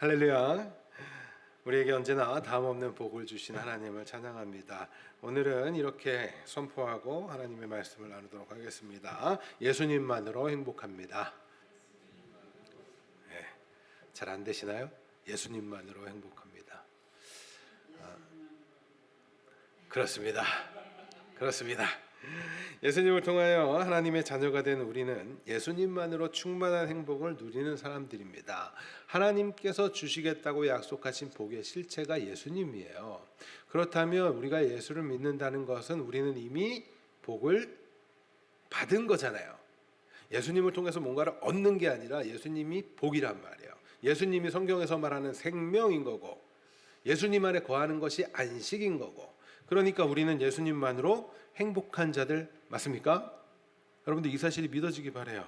할렐루야. 우리에게 언제나 다함없는 복을 주신 하나님을 찬양합니다. 오늘은 이렇게 선포하고 하나님의 말씀을 나누도록 하겠습니다. 예수님만으로 행복합니다. 네, 잘 안 되시나요? 예수님만으로 행복합니다. 그렇습니다. 예수님을 통하여 하나님의 자녀가 된 우리는 예수님만으로 충만한 행복을 누리는 사람들입니다. 하나님께서 주시겠다고 약속하신 복의 실체가 예수님이에요. 그렇다면 우리가 예수를 믿는다는 것은 우리는 이미 복을 받은 거잖아요. 예수님을 통해서 뭔가를 얻는 게 아니라 예수님이 복이란 말이에요. 예수님이 성경에서 말하는 생명인 거고, 예수님 안에 거하는 것이 안식인 거고, 그러니까 우리는 예수님만으로 행복한 자들 맞습니까? 여러분들 이 사실이 믿어지기 바라요.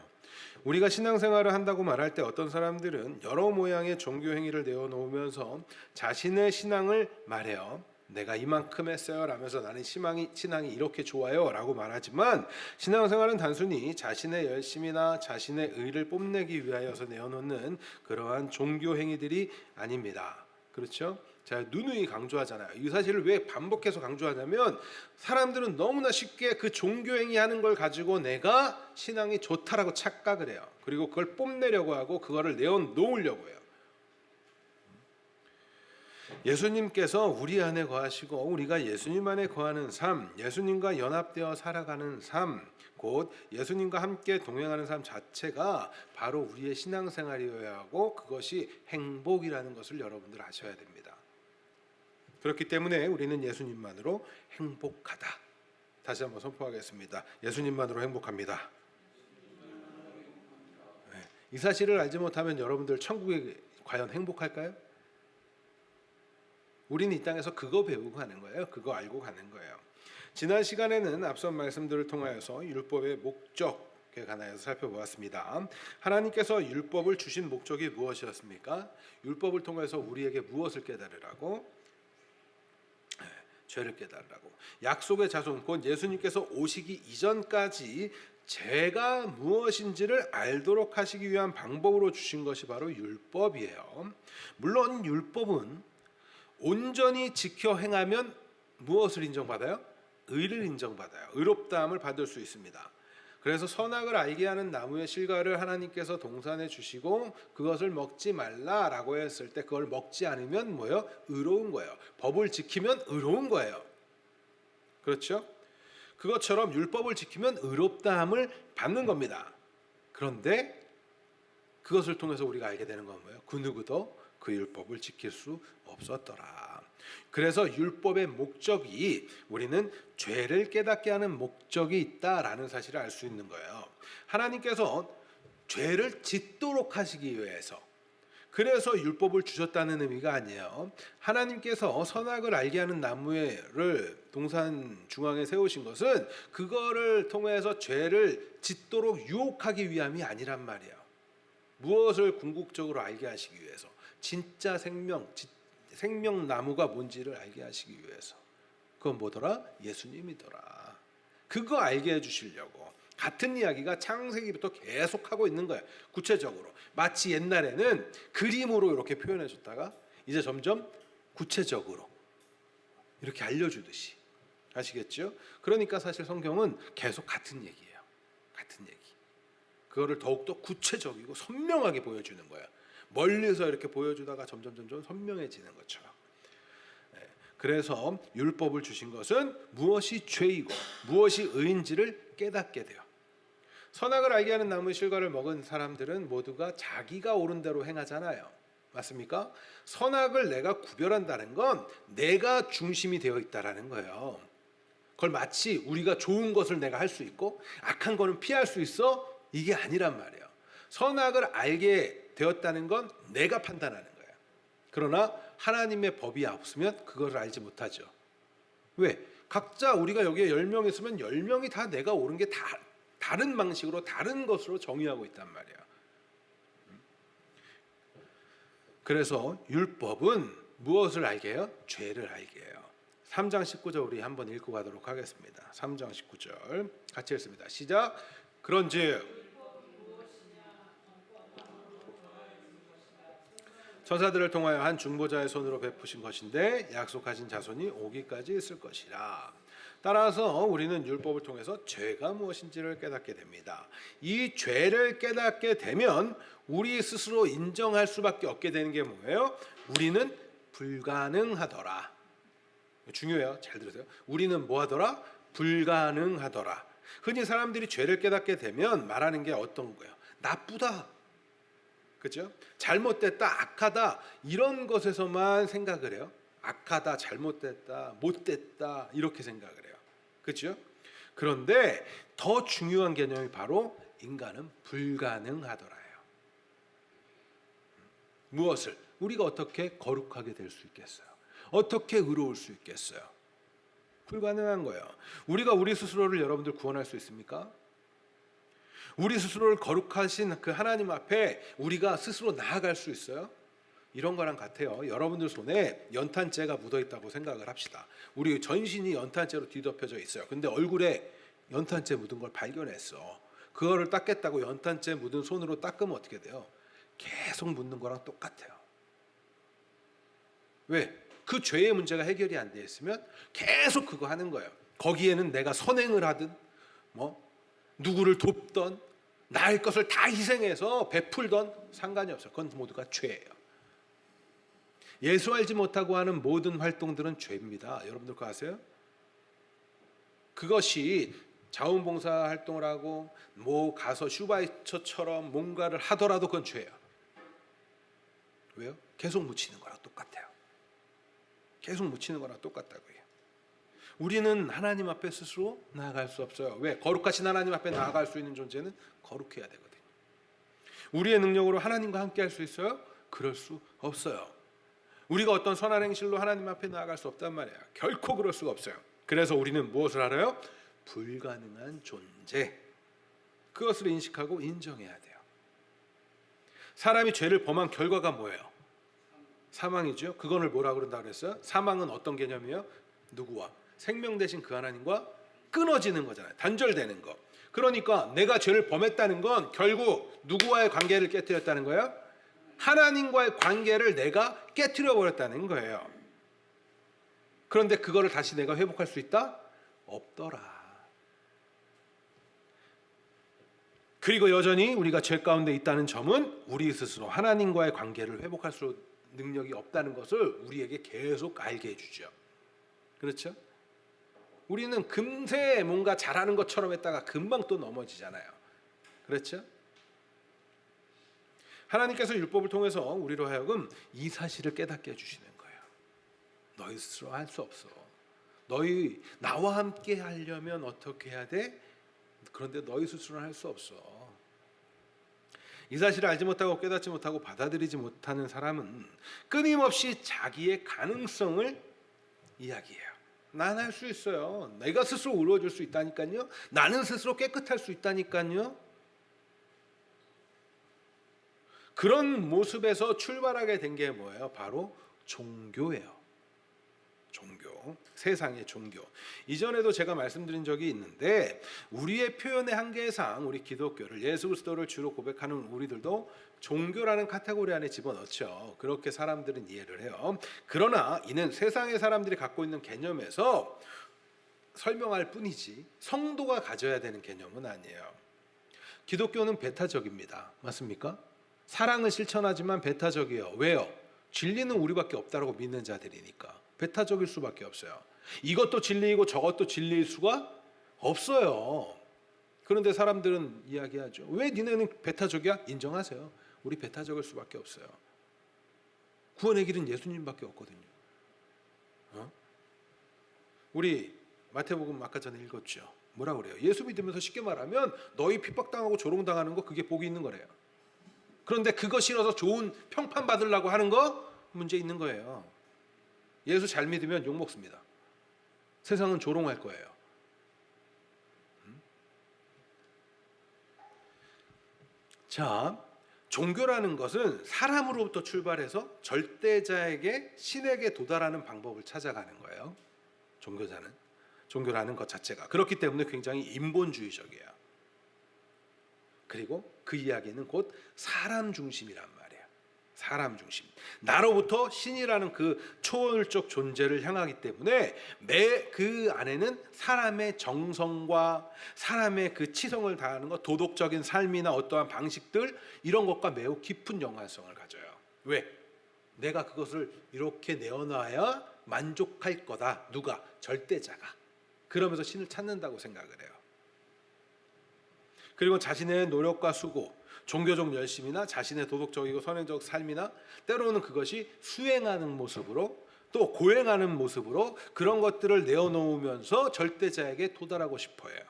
우리가 신앙생활을 한다고 말할 때 어떤 사람들은 여러 모양의 종교 행위를 내어놓으면서 자신의 신앙을 말해요. 내가 이만큼 했어요 라면서 나는 신앙이 이렇게 좋아요 라고 말하지만, 신앙생활은 단순히 자신의 열심이나 자신의 의를 뽐내기 위하여서 내어놓는 그러한 종교 행위들이 아닙니다. 그렇죠? 제가 누누이 강조하잖아요. 이 사실을 왜 반복해서 강조하냐면, 사람들은 너무나 쉽게 그 종교행위 하는 걸 가지고 내가 신앙이 좋다라고 착각을 해요. 그리고 그걸 뽐내려고 하고 그거를 내어놓으려고 해요. 예수님께서 우리 안에 거하시고 우리가 예수님 안에 거하는 삶, 예수님과 연합되어 살아가는 삶, 곧 예수님과 함께 동행하는 삶 자체가 바로 우리의 신앙생활이어야 하고, 그것이 행복이라는 것을 여러분들 아셔야 됩니다. 그렇기 때문에 우리는 예수님만으로 행복하다. 다시 한번 선포하겠습니다. 예수님만으로 행복합니다. 네. 이 사실을 알지 못하면 여러분들 천국에 과연 행복할까요? 우리는 이 땅에서 그거 배우고 가는 거예요. 그거 알고 가는 거예요. 지난 시간에는 앞선 말씀들을 통하여서 율법의 목적에 관하여서 살펴보았습니다. 하나님께서 율법을 주신 목적이 무엇이었습니까? 율법을 통해서 우리에게 무엇을 깨달으라고? 죄를 깨달으라고. 약속의 자손 곧 예수님께서 오시기 이전까지 죄가 무엇인지를 알도록 하시기 위한 방법으로 주신 것이 바로 율법이에요. 물론 율법은 온전히 지켜 행하면 무엇을 인정받아요? 의를 인정받아요. 의롭다함을 받을 수 있습니다. 그래서 선악을 알게 하는 나무의 실과를 하나님께서 동산해 주시고 그것을 먹지 말라라고 했을 때 그걸 먹지 않으면 뭐예요? 의로운 거예요. 법을 지키면 의로운 거예요. 그렇죠? 그것처럼 율법을 지키면 의롭다함을 받는 겁니다. 그런데 그것을 통해서 우리가 알게 되는 건 뭐예요? 그 누구도 그 율법을 지킬 수 없었더라. 그래서 율법의 목적이, 우리는 죄를 깨닫게 하는 목적이 있다라는 사실을 알 수 있는 거예요. 하나님께서 죄를 짓도록 하시기 위해서, 그래서 율법을 주셨다는 의미가 아니에요. 하나님께서 선악을 알게 하는 나무를 동산 중앙에 세우신 것은 그거를 통해서 죄를 짓도록 유혹하기 위함이 아니란 말이에요. 무엇을 궁극적으로 알게 하시기 위해서? 진짜 생명나무가 뭔지를 알게 하시기 위해서. 그건 뭐더라? 예수님이더라. 그거 알게 해주시려고. 같은 이야기가 창세기부터 계속하고 있는 거예요. 구체적으로. 마치 옛날에는 그림으로 이렇게 표현해 줬다가 이제 점점 구체적으로 이렇게 알려주듯이. 아시겠죠? 그러니까 사실 성경은 계속 같은 얘기예요. 같은 얘기. 그거를 더욱더 구체적이고 선명하게 보여주는 거예요. 멀리서 이렇게 보여주다가 점점 선명해지는 것처럼. 그래서 율법을 주신 것은 무엇이 죄이고 무엇이 의인지를 깨닫게 돼요. 선악을 알게 하는 나무의 실과를 먹은 사람들은 모두가 자기가 옳은 대로 행하잖아요. 맞습니까? 선악을 내가 구별한다는 건 내가 중심이 되어 있다라는 거예요. 그걸 마치 우리가 좋은 것을 내가 할 수 있고 악한 거는 피할 수 있어? 이게 아니란 말이에요. 선악을 알게 되었다는 건 내가 판단하는 거예요. 그러나 하나님의 법이 없으면 그걸 알지 못하죠. 왜? 각자 우리가 여기에 10명 있으면 10명이 다 내가 옳은 게 다 다른 방식으로 다른 것으로 정의하고 있단 말이에요. 그래서 율법은 무엇을 알게 해요? 죄를 알게 해요. 3장 19절 우리 한번 읽고 가도록 하겠습니다. 3장 19절 같이 읽습니다. 시작. 그런즉 천사들을 통하여 한 중보자의 손으로 베푸신 것인데 약속하신 자손이 오기까지 있을 것이라. 따라서 우리는 율법을 통해서 죄가 무엇인지를 깨닫게 됩니다. 이 죄를 깨닫게 되면 우리 스스로 인정할 수밖에 없게 되는 게 뭐예요? 우리는 불가능하더라. 중요해요. 잘 들으세요. 우리는 뭐하더라? 불가능하더라. 흔히 사람들이 죄를 깨닫게 되면 말하는 게 어떤 거예요? 나쁘다. 그렇죠? 잘못됐다, 악하다 이런 것에서만 생각을 해요. 악하다, 잘못됐다, 못됐다 이렇게 생각을 해요. 그렇죠? 그런데 더 중요한 개념이 바로 인간은 불가능하더라요. 무엇을? 우리가 어떻게 거룩하게 될 수 있겠어요? 어떻게 의로울 수 있겠어요? 불가능한 거예요. 우리가 우리 스스로를 여러분들 구원할 수 있습니까? 우리 스스로를 거룩하신 그 하나님 앞에 우리가 스스로 나아갈 수 있어요? 이런 거랑 같아요. 여러분들 손에 연탄재가 묻어 있다고 생각을 합시다. 우리 전신이 연탄재로 뒤덮여져 있어요. 근데 얼굴에 연탄재 묻은 걸 발견했어. 그거를 닦겠다고 연탄재 묻은 손으로 닦으면 어떻게 돼요? 계속 묻는 거랑 똑같아요. 왜? 그 죄의 문제가 해결이 안 돼 있으면 계속 그거 하는 거예요. 거기에는 내가 선행을 하든 누구를 돕던 나의 것을 다 희생해서 베풀던 상관이 없어요. 그건 모두가 죄예요. 예수 알지 못하고 하는 모든 활동들은 죄입니다. 여러분들 그거 아세요? 그것이 자원봉사 활동을 하고 가서 슈바이처처럼 뭔가를 하더라도 그건 죄예요. 왜요? 계속 묻히는 거랑 똑같아요. 계속 묻히는 거랑 똑같다고요. 우리는 하나님 앞에 스스로 나아갈 수 없어요. 왜? 거룩하신 하나님 앞에 나아갈 수 있는 존재는 거룩해야 되거든요. 우리의 능력으로 하나님과 함께 할 수 있어요? 그럴 수 없어요. 우리가 어떤 선한 행실로 하나님 앞에 나아갈 수 없단 말이에요. 결코 그럴 수가 없어요. 그래서 우리는 무엇을 알아요? 불가능한 존재. 그것을 인식하고 인정해야 돼요. 사람이 죄를 범한 결과가 뭐예요? 사망이죠. 그거를 뭐라 그런다 그랬어요? 사망은 어떤 개념이에요? 누구와? 생명 대신 그 하나님과 끊어지는 거잖아요. 단절되는 거. 그러니까 내가 죄를 범했다는 건 결국 누구와의 관계를 깨뜨렸다는 거예요? 하나님과의 관계를 내가 깨뜨려 버렸다는 거예요. 그런데 그거를 다시 내가 회복할 수 있다? 없더라. 그리고 여전히 우리가 죄 가운데 있다는 점은 우리 스스로 하나님과의 관계를 회복할 수 능력이 없다는 것을 우리에게 계속 알게 해주죠. 그렇죠? 우리는 금세 뭔가 잘하는 것처럼 했다가 금방 또 넘어지잖아요. 그렇죠? 하나님께서 율법을 통해서 우리로 하여금 이 사실을 깨닫게 해주시는 거예요. 너희 스스로 할 수 없어. 너희 나와 함께 하려면 어떻게 해야 돼? 그런데 너희 스스로는 할 수 없어. 이 사실을 알지 못하고 깨닫지 못하고 받아들이지 못하는 사람은 끊임없이 자기의 가능성을 이야기해요. 난 할 수 있어요. 내가 스스로 의로워질 수 있다니까요. 나는 스스로 깨끗할 수 있다니까요. 그런 모습에서 출발하게 된 게 뭐예요? 바로 종교예요. 종교, 세상의 종교. 이전에도 제가 말씀드린 적이 있는데 우리의 표현의 한계상 우리 기독교를 예수 그리스도를 주로 고백하는 우리들도 종교라는 카테고리 안에 집어넣죠. 그렇게 사람들은 이해를 해요. 그러나 이는 세상의 사람들이 갖고 있는 개념에서 설명할 뿐이지 성도가 가져야 되는 개념은 아니에요. 기독교는 배타적입니다. 맞습니까? 사랑을 실천하지만 배타적이에요. 왜요? 진리는 우리밖에 없다고 믿는 자들이니까 배타적일 수밖에 없어요. 이것도 진리이고 저것도 진리일 수가 없어요. 그런데 사람들은 이야기하죠. 왜 니네는 배타적이야? 인정하세요. 우리 배타적일 수밖에 없어요. 구원의 길은 예수님밖에 없거든요. 우리 마태복음 아까 전에 읽었죠. 뭐라 그래요? 예수 믿으면서 쉽게 말하면 너희 핍박당하고 조롱당하는 거 그게 복이 있는 거래요. 그런데 그거 싫어서 좋은 평판 받으려고 하는 거 문제 있는 거예요. 예수 잘 믿으면 욕 먹습니다. 세상은 조롱할 거예요. 자, 종교라는 것은 사람으로부터 출발해서 절대자에게 신에게 도달하는 방법을 찾아가는 거예요. 종교라는 것 자체가 그렇기 때문에 굉장히 인본주의적이에요. 그리고 그 이야기는 곧 사람 중심이란 말이에요. 사람 중심. 나로부터 신이라는 그 초월적 존재를 향하기 때문에 매 그 안에는 사람의 정성과 사람의 그 치성을 다하는 것, 도덕적인 삶이나 어떠한 방식들 이런 것과 매우 깊은 연관성을 가져요. 왜? 내가 그것을 이렇게 내어놔야 만족할 거다. 누가? 절대자가. 그러면서 신을 찾는다고 생각을 해요. 그리고 자신의 노력과 수고, 종교적 열심이나 자신의 도덕적이고 선행적 삶이나 때로는 그것이 수행하는 모습으로 또 고행하는 모습으로 그런 것들을 내어놓으면서 절대자에게 도달하고 싶어해요.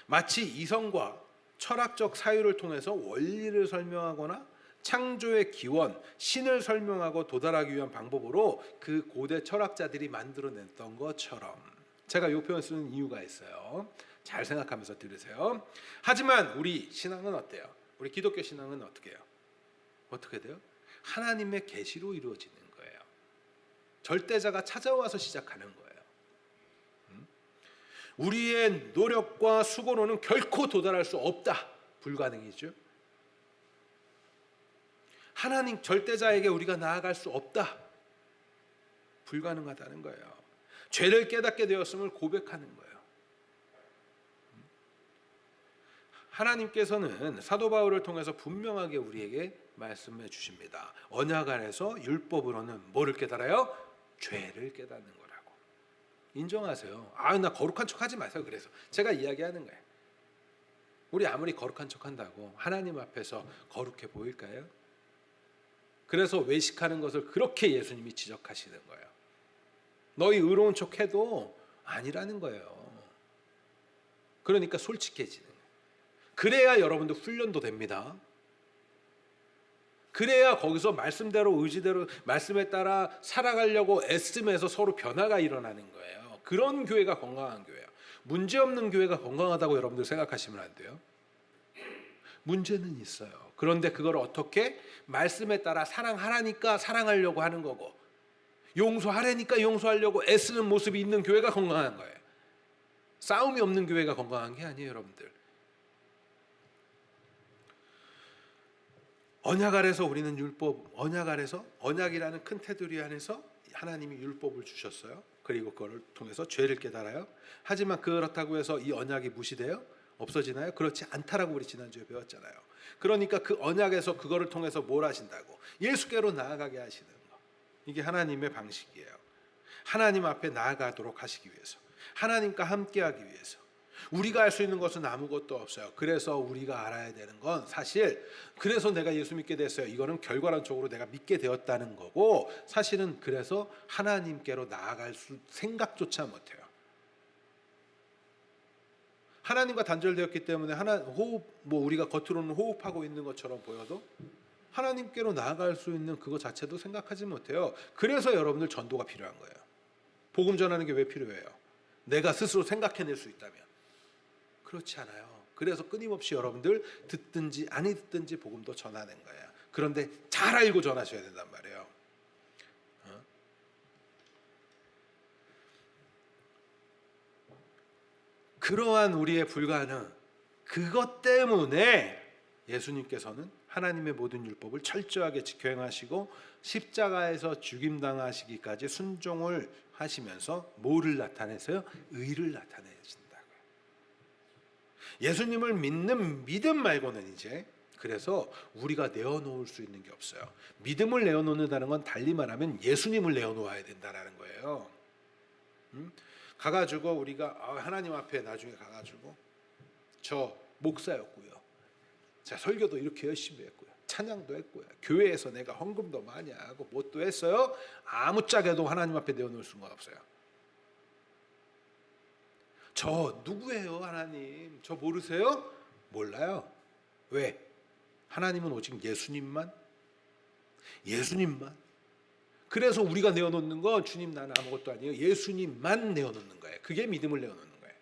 마치 이성과 철학적 사유를 통해서 원리를 설명하거나 창조의 기원, 신을 설명하고 도달하기 위한 방법으로 그 고대 철학자들이 만들어냈던 것처럼. 제가 이 표현을 쓰는 이유가 있어요. 잘 생각하면서 들으세요. 하지만 우리 신앙은 어때요? 우리 기독교 신앙은 어떻게 해요? 어떻게 돼요? 하나님의 계시로 이루어지는 거예요. 절대자가 찾아와서 시작하는 거예요. 우리의 노력과 수고로는 결코 도달할 수 없다. 불가능이죠. 하나님 절대자에게 우리가 나아갈 수 없다. 불가능하다는 거예요. 죄를 깨닫게 되었음을 고백하는 거예요. 하나님께서는 사도 바울을 통해서 분명하게 우리에게 말씀해 주십니다. 언약 안에서 율법으로는 뭐를 깨달아요? 죄를 깨닫는 거라고. 인정하세요. 나 거룩한 척 하지 마세요. 그래서 제가 이야기하는 거예요. 우리 아무리 거룩한 척 한다고 하나님 앞에서 거룩해 보일까요? 그래서 외식하는 것을 그렇게 예수님이 지적하시는 거예요. 너희 의로운 척 해도 아니라는 거예요. 그러니까 솔직해지는 거예요. 그래야 여러분들 훈련도 됩니다. 그래야 거기서 말씀대로 의지대로 말씀에 따라 살아가려고 애쓰면서 서로 변화가 일어나는 거예요. 그런 교회가 건강한 교회예요. 문제없는 교회가 건강하다고 여러분들 생각하시면 안 돼요. 문제는 있어요. 그런데 그걸 어떻게? 말씀에 따라 사랑하라니까 사랑하려고 하는 거고 용서하라니까 용서하려고 애쓰는 모습이 있는 교회가 건강한 거예요. 싸움이 없는 교회가 건강한 게 아니에요, 여러분들. 언약 아래서 우리는 언약 아래서 언약이라는 큰 테두리 안에서 하나님이 율법을 주셨어요. 그리고 그걸 통해서 죄를 깨달아요. 하지만 그렇다고 해서 이 언약이 무시돼요? 없어지나요? 그렇지 않다라고 우리 지난주에 배웠잖아요. 그러니까 그 언약에서 그거를 통해서 뭘 하신다고? 예수께로 나아가게 하시는 거. 이게 하나님의 방식이에요. 하나님 앞에 나아가도록 하시기 위해서, 하나님과 함께하기 위해서. 우리가 할 수 있는 것은 아무것도 없어요. 그래서 우리가 알아야 되는 건 사실 그래서 내가 예수 믿게 됐어요. 이거는 결과론적으로 내가 믿게 되었다는 거고 사실은 그래서 하나님께로 나아갈 생각조차 못해요. 하나님과 단절되었기 때문에 우리가 겉으로는 호흡하고 있는 것처럼 보여도 하나님께로 나아갈 수 있는 그거 자체도 생각하지 못해요. 그래서 여러분들 전도가 필요한 거예요. 복음 전하는 게 왜 필요해요? 내가 스스로 생각해낼 수 있다면. 그렇지 않아요. 그래서 끊임없이 여러분들 듣든지 아니 듣든지 복음도 전하는 거예요. 그런데 잘 알고 전하셔야 된단 말이에요. 그러한 우리의 불가능, 그것 때문에 예수님께서는 하나님의 모든 율법을 철저하게 지켜 행하시고 십자가에서 죽임당하시기까지 순종을 하시면서 뭐를 나타내세요? 의를 나타내신다고요. 예수님을 믿는 믿음 말고는 이제 그래서 우리가 내어놓을 수 있는 게 없어요. 믿음을 내어놓는다는 건 달리 말하면 예수님을 내어놓아야 된다는 거예요. 가가지고 우리가 하나님 앞에 나중에 가가지고 저 목사였고요. 자 설교도 이렇게 열심히 했고요. 찬양도 했고요. 교회에서 내가 헌금도 많이 하고 뭣도 했어요. 아무짝에도 하나님 앞에 내어놓을 수가 없어요. 저 누구예요 하나님? 저 모르세요? 몰라요. 왜? 하나님은 오직 예수님만. 그래서 우리가 내어놓는 건 주님 나는 아무것도 아니에요. 예수님만 내어놓는 거예요. 그게 믿음을 내어놓는 거예요.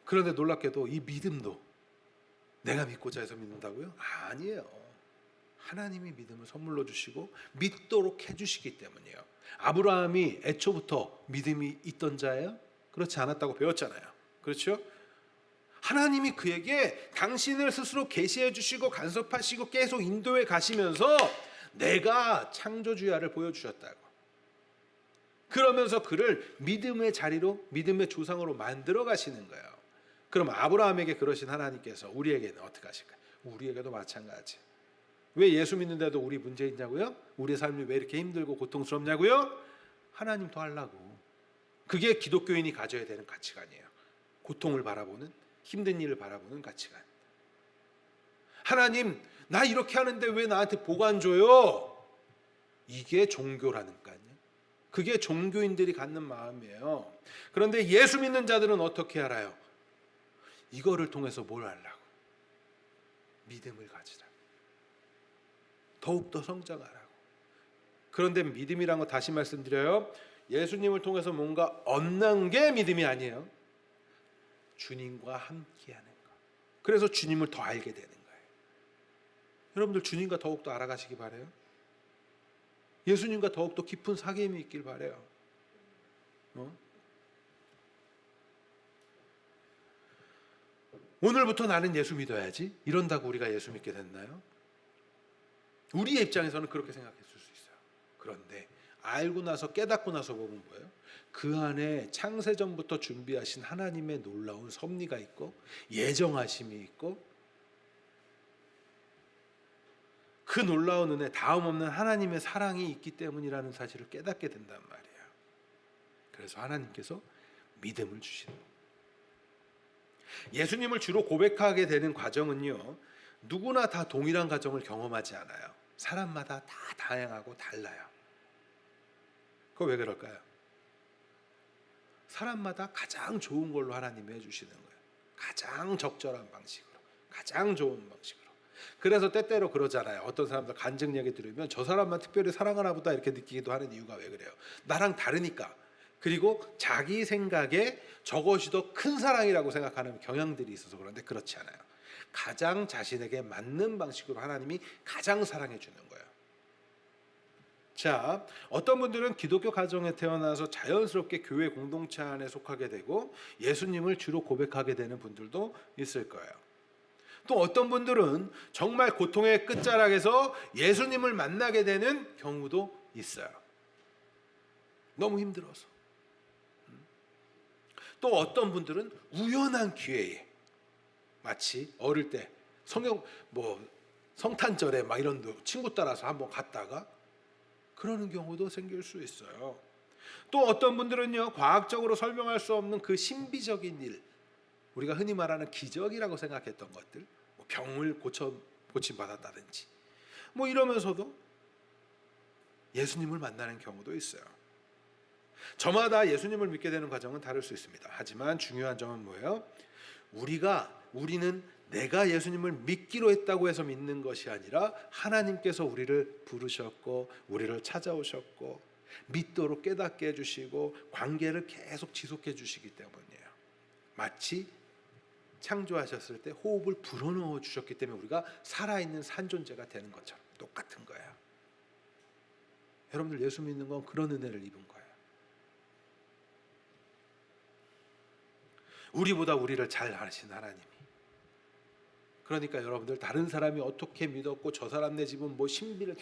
그런데 놀랍게도 이 믿음도 내가 믿고자 해서 믿는다고요? 아니에요. 하나님이 믿음을 선물로 주시고 믿도록 해주시기 때문이에요. 아브라함이 애초부터 믿음이 있던 자예요? 그렇지 않았다고 배웠잖아요. 그렇죠? 하나님이 그에게 당신을 스스로 계시해 주시고 간섭하시고 계속 인도해 가시면서 내가 창조주야를 보여주셨다고. 그러면서 그를 믿음의 자리로, 믿음의 조상으로 만들어 가시는 거예요. 그럼 아브라함에게 그러신 하나님께서 우리에게는 어떻게 하실까요? 우리에게도 마찬가지. 왜 예수 믿는데도 우리 문제 있냐고요? 우리의 삶이 왜 이렇게 힘들고 고통스럽냐고요? 하나님 더 하려고. 그게 기독교인이 가져야 되는 가치관이에요. 고통을 바라보는, 힘든 일을 바라보는 가치관. 하나님, 나 이렇게 하는데 왜 나한테 복 안 줘요? 이게 종교라니까요. 그게 종교인들이 갖는 마음이에요. 그런데 예수 믿는 자들은 어떻게 알아요? 이거를 통해서 뭘 하려고? 믿음을 가지라. 더욱더 성장하라고. 그런데 믿음이란 거 다시 말씀드려요. 예수님을 통해서 뭔가 얻는 게 믿음이 아니에요. 주님과 함께하는 거. 그래서 주님을 더 알게 되는 거예요. 여러분들 주님과 더욱더 알아가시기 바라요. 예수님과 더욱더 깊은 사귐이 있길 바라요. 오늘부터 나는 예수 믿어야지 이런다고 우리가 예수 믿게 됐나요? 우리의 입장에서는 그렇게 생각했을 수 있어요. 그런데 알고 나서 깨닫고 나서 보면 뭐예요? 그 안에 창세전부터 준비하신 하나님의 놀라운 섭리가 있고 예정하심이 있고 그 놀라운 은혜, 다음 없는 하나님의 사랑이 있기 때문이라는 사실을 깨닫게 된단 말이에요. 그래서 하나님께서 믿음을 주시는 거예요. 예수님을 주로 고백하게 되는 과정은요, 누구나 다 동일한 과정을 경험하지 않아요. 사람마다 다 다양하고 달라요. 그거 왜 그럴까요? 사람마다 가장 좋은 걸로 하나님이 해주시는 거예요. 가장 적절한 방식으로, 가장 좋은 방식으로. 그래서 때때로 그러잖아요. 어떤 사람들 간증 얘기 들으면 저 사람만 특별히 사랑하나 보다 이렇게 느끼기도 하는 이유가 왜 그래요? 나랑 다르니까. 그리고 자기 생각에 저것이 더 큰 사랑이라고 생각하는 경향들이 있어서 그런데 그렇지 않아요. 가장 자신에게 맞는 방식으로 하나님이 가장 사랑해 주는 거예요. 자, 어떤 분들은 기독교 가정에 태어나서 자연스럽게 교회 공동체 안에 속하게 되고 예수님을 주로 고백하게 되는 분들도 있을 거예요. 또 어떤 분들은 정말 고통의 끝자락에서 예수님을 만나게 되는 경우도 있어요. 너무 힘들어서. 또 어떤 분들은 우연한 기회에 마치 어릴 때 성탄절에 막 이런 친구 따라서 한번 갔다가 그러는 경우도 생길 수 있어요. 또 어떤 분들은요, 과학적으로 설명할 수 없는 그 신비적인 일, 우리가 흔히 말하는 기적이라고 생각했던 것들, 병을 고침받았다든지 이러면서도 예수님을 만나는 경우도 있어요. 저마다 예수님을 믿게 되는 과정은 다를 수 있습니다. 하지만 중요한 점은 뭐예요? 우리는 내가 예수님을 믿기로 했다고 해서 믿는 것이 아니라 하나님께서 우리를 부르셨고 우리를 찾아오셨고 믿도록 깨닫게 해주시고 관계를 계속 지속해 주시기 때문이에요. 마치 창조하셨을 때 호흡을 불어넣어 주셨기 때문에 우리가 살아있는 산존재가 되는 것처럼 똑같은 거예요. 여러분들 예수 믿는 건 그런 은혜를 입은 거예요. 우리보다 우리를 잘 아신 하나님이. 그러니까 여러분들 다른 사람이 어떻게 믿었고 저 사람 내 집은 신비를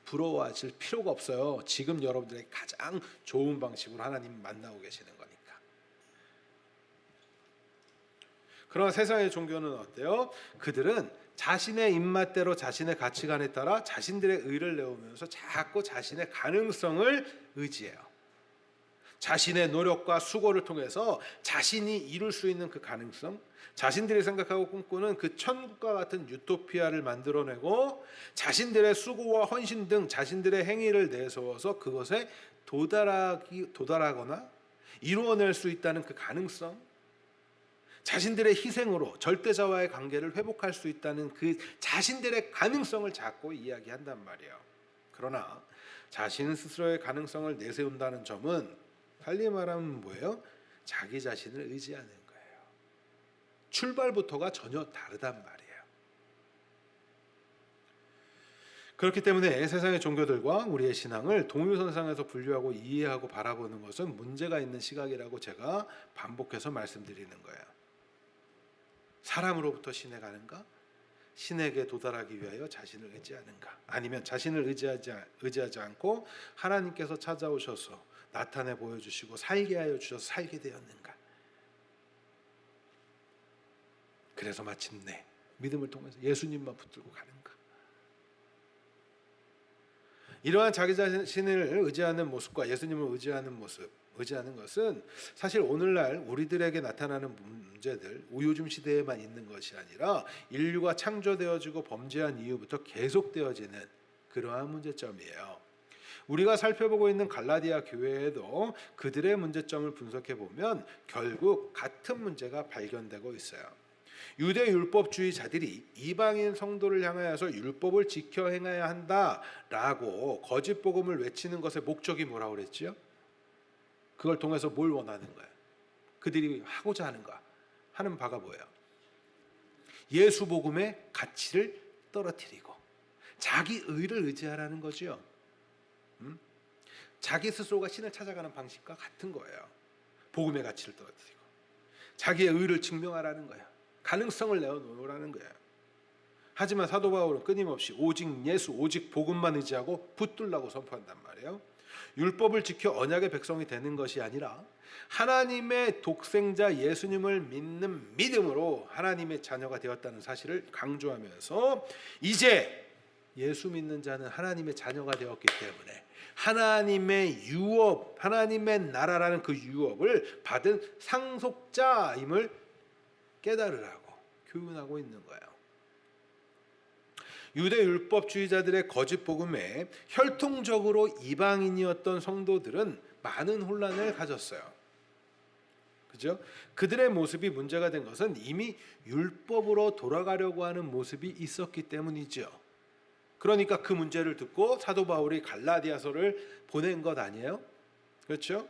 부러워하실 필요가 없어요. 지금 여러분들의 가장 좋은 방식으로 하나님 만나고 계시는 거니까. 그러나 세상의 종교는 어때요? 그들은 자신의 입맛대로 자신의 가치관에 따라 자신들의 의를 내오면서 자꾸 자신의 가능성을 의지해요. 자신의 노력과 수고를 통해서 자신이 이룰 수 있는 그 가능성, 자신들이 생각하고 꿈꾸는 그 천국과 같은 유토피아를 만들어내고 자신들의 수고와 헌신 등 자신들의 행위를 내세워서 그것에 도달하거나 이루어낼 수 있다는 그 가능성, 자신들의 희생으로 절대자와의 관계를 회복할 수 있다는 그 자신들의 가능성을 자꾸 이야기한단 말이에요. 그러나 자신 스스로의 가능성을 내세운다는 점은 달리 말하면 뭐예요? 자기 자신을 의지하는 거예요. 출발부터가 전혀 다르단 말이에요. 그렇기 때문에 세상의 종교들과 우리의 신앙을 동일선상에서 분류하고 이해하고 바라보는 것은 문제가 있는 시각이라고 제가 반복해서 말씀드리는 거예요. 사람으로부터 신에 가는가? 신에게 도달하기 위하여 자신을 의지하는가? 아니면 자신을 의지하지 않고 하나님께서 찾아오셔서 나타내 보여주시고 살게 하여 주셔서 살게 되었는가? 그래서 마침내 믿음을 통해서 예수님만 붙들고 가는가? 이러한 자기 자신을 의지하는 모습과 예수님을 의지하는 것은 사실 오늘날 우리들에게 나타나는 문제들, 우요즘 시대에만 있는 것이 아니라 인류가 창조되어지고 범죄한 이후부터 계속되어지는 그러한 문제점이에요. 우리가 살펴보고 있는 갈라디아 교회에도 그들의 문제점을 분석해 보면 결국 같은 문제가 발견되고 있어요. 유대 율법주의자들이 이방인 성도를 향하여서 율법을 지켜 행해야 한다라고 거짓 복음을 외치는 것의 목적이 뭐라고 그랬지요? 그걸 통해서 뭘 원하는 거예요? 그들이 하고자 하는 바가 뭐예요? 예수 복음의 가치를 떨어뜨리고 자기 의를 의지하라는 거지요. 자기 스스로가 신을 찾아가는 방식과 같은 거예요. 복음의 가치를 떨어뜨리고 자기의 의를 증명하라는 거예요. 가능성을 내어놓으라는 거예요. 하지만 사도 바울은 끊임없이 오직 예수, 오직 복음만 의지하고 붙들라고 선포한단 말이에요. 율법을 지켜 언약의 백성이 되는 것이 아니라 하나님의 독생자 예수님을 믿는 믿음으로 하나님의 자녀가 되었다는 사실을 강조하면서 이제 예수 믿는 자는 하나님의 자녀가 되었기 때문에 하나님의 유업, 하나님의 나라라는 그 유업을 받은 상속자임을 깨달으라고 교훈하고 있는 거예요. 유대 율법주의자들의 거짓 복음에 혈통적으로 이방인이었던 성도들은 많은 혼란을 가졌어요. 그죠? 그들의 모습이 문제가 된 것은 이미 율법으로 돌아가려고 하는 모습이 있었기 때문이죠. 그러니까 그 문제를 듣고 사도 바울이 갈라디아서를 보낸 것 아니에요? 그렇죠?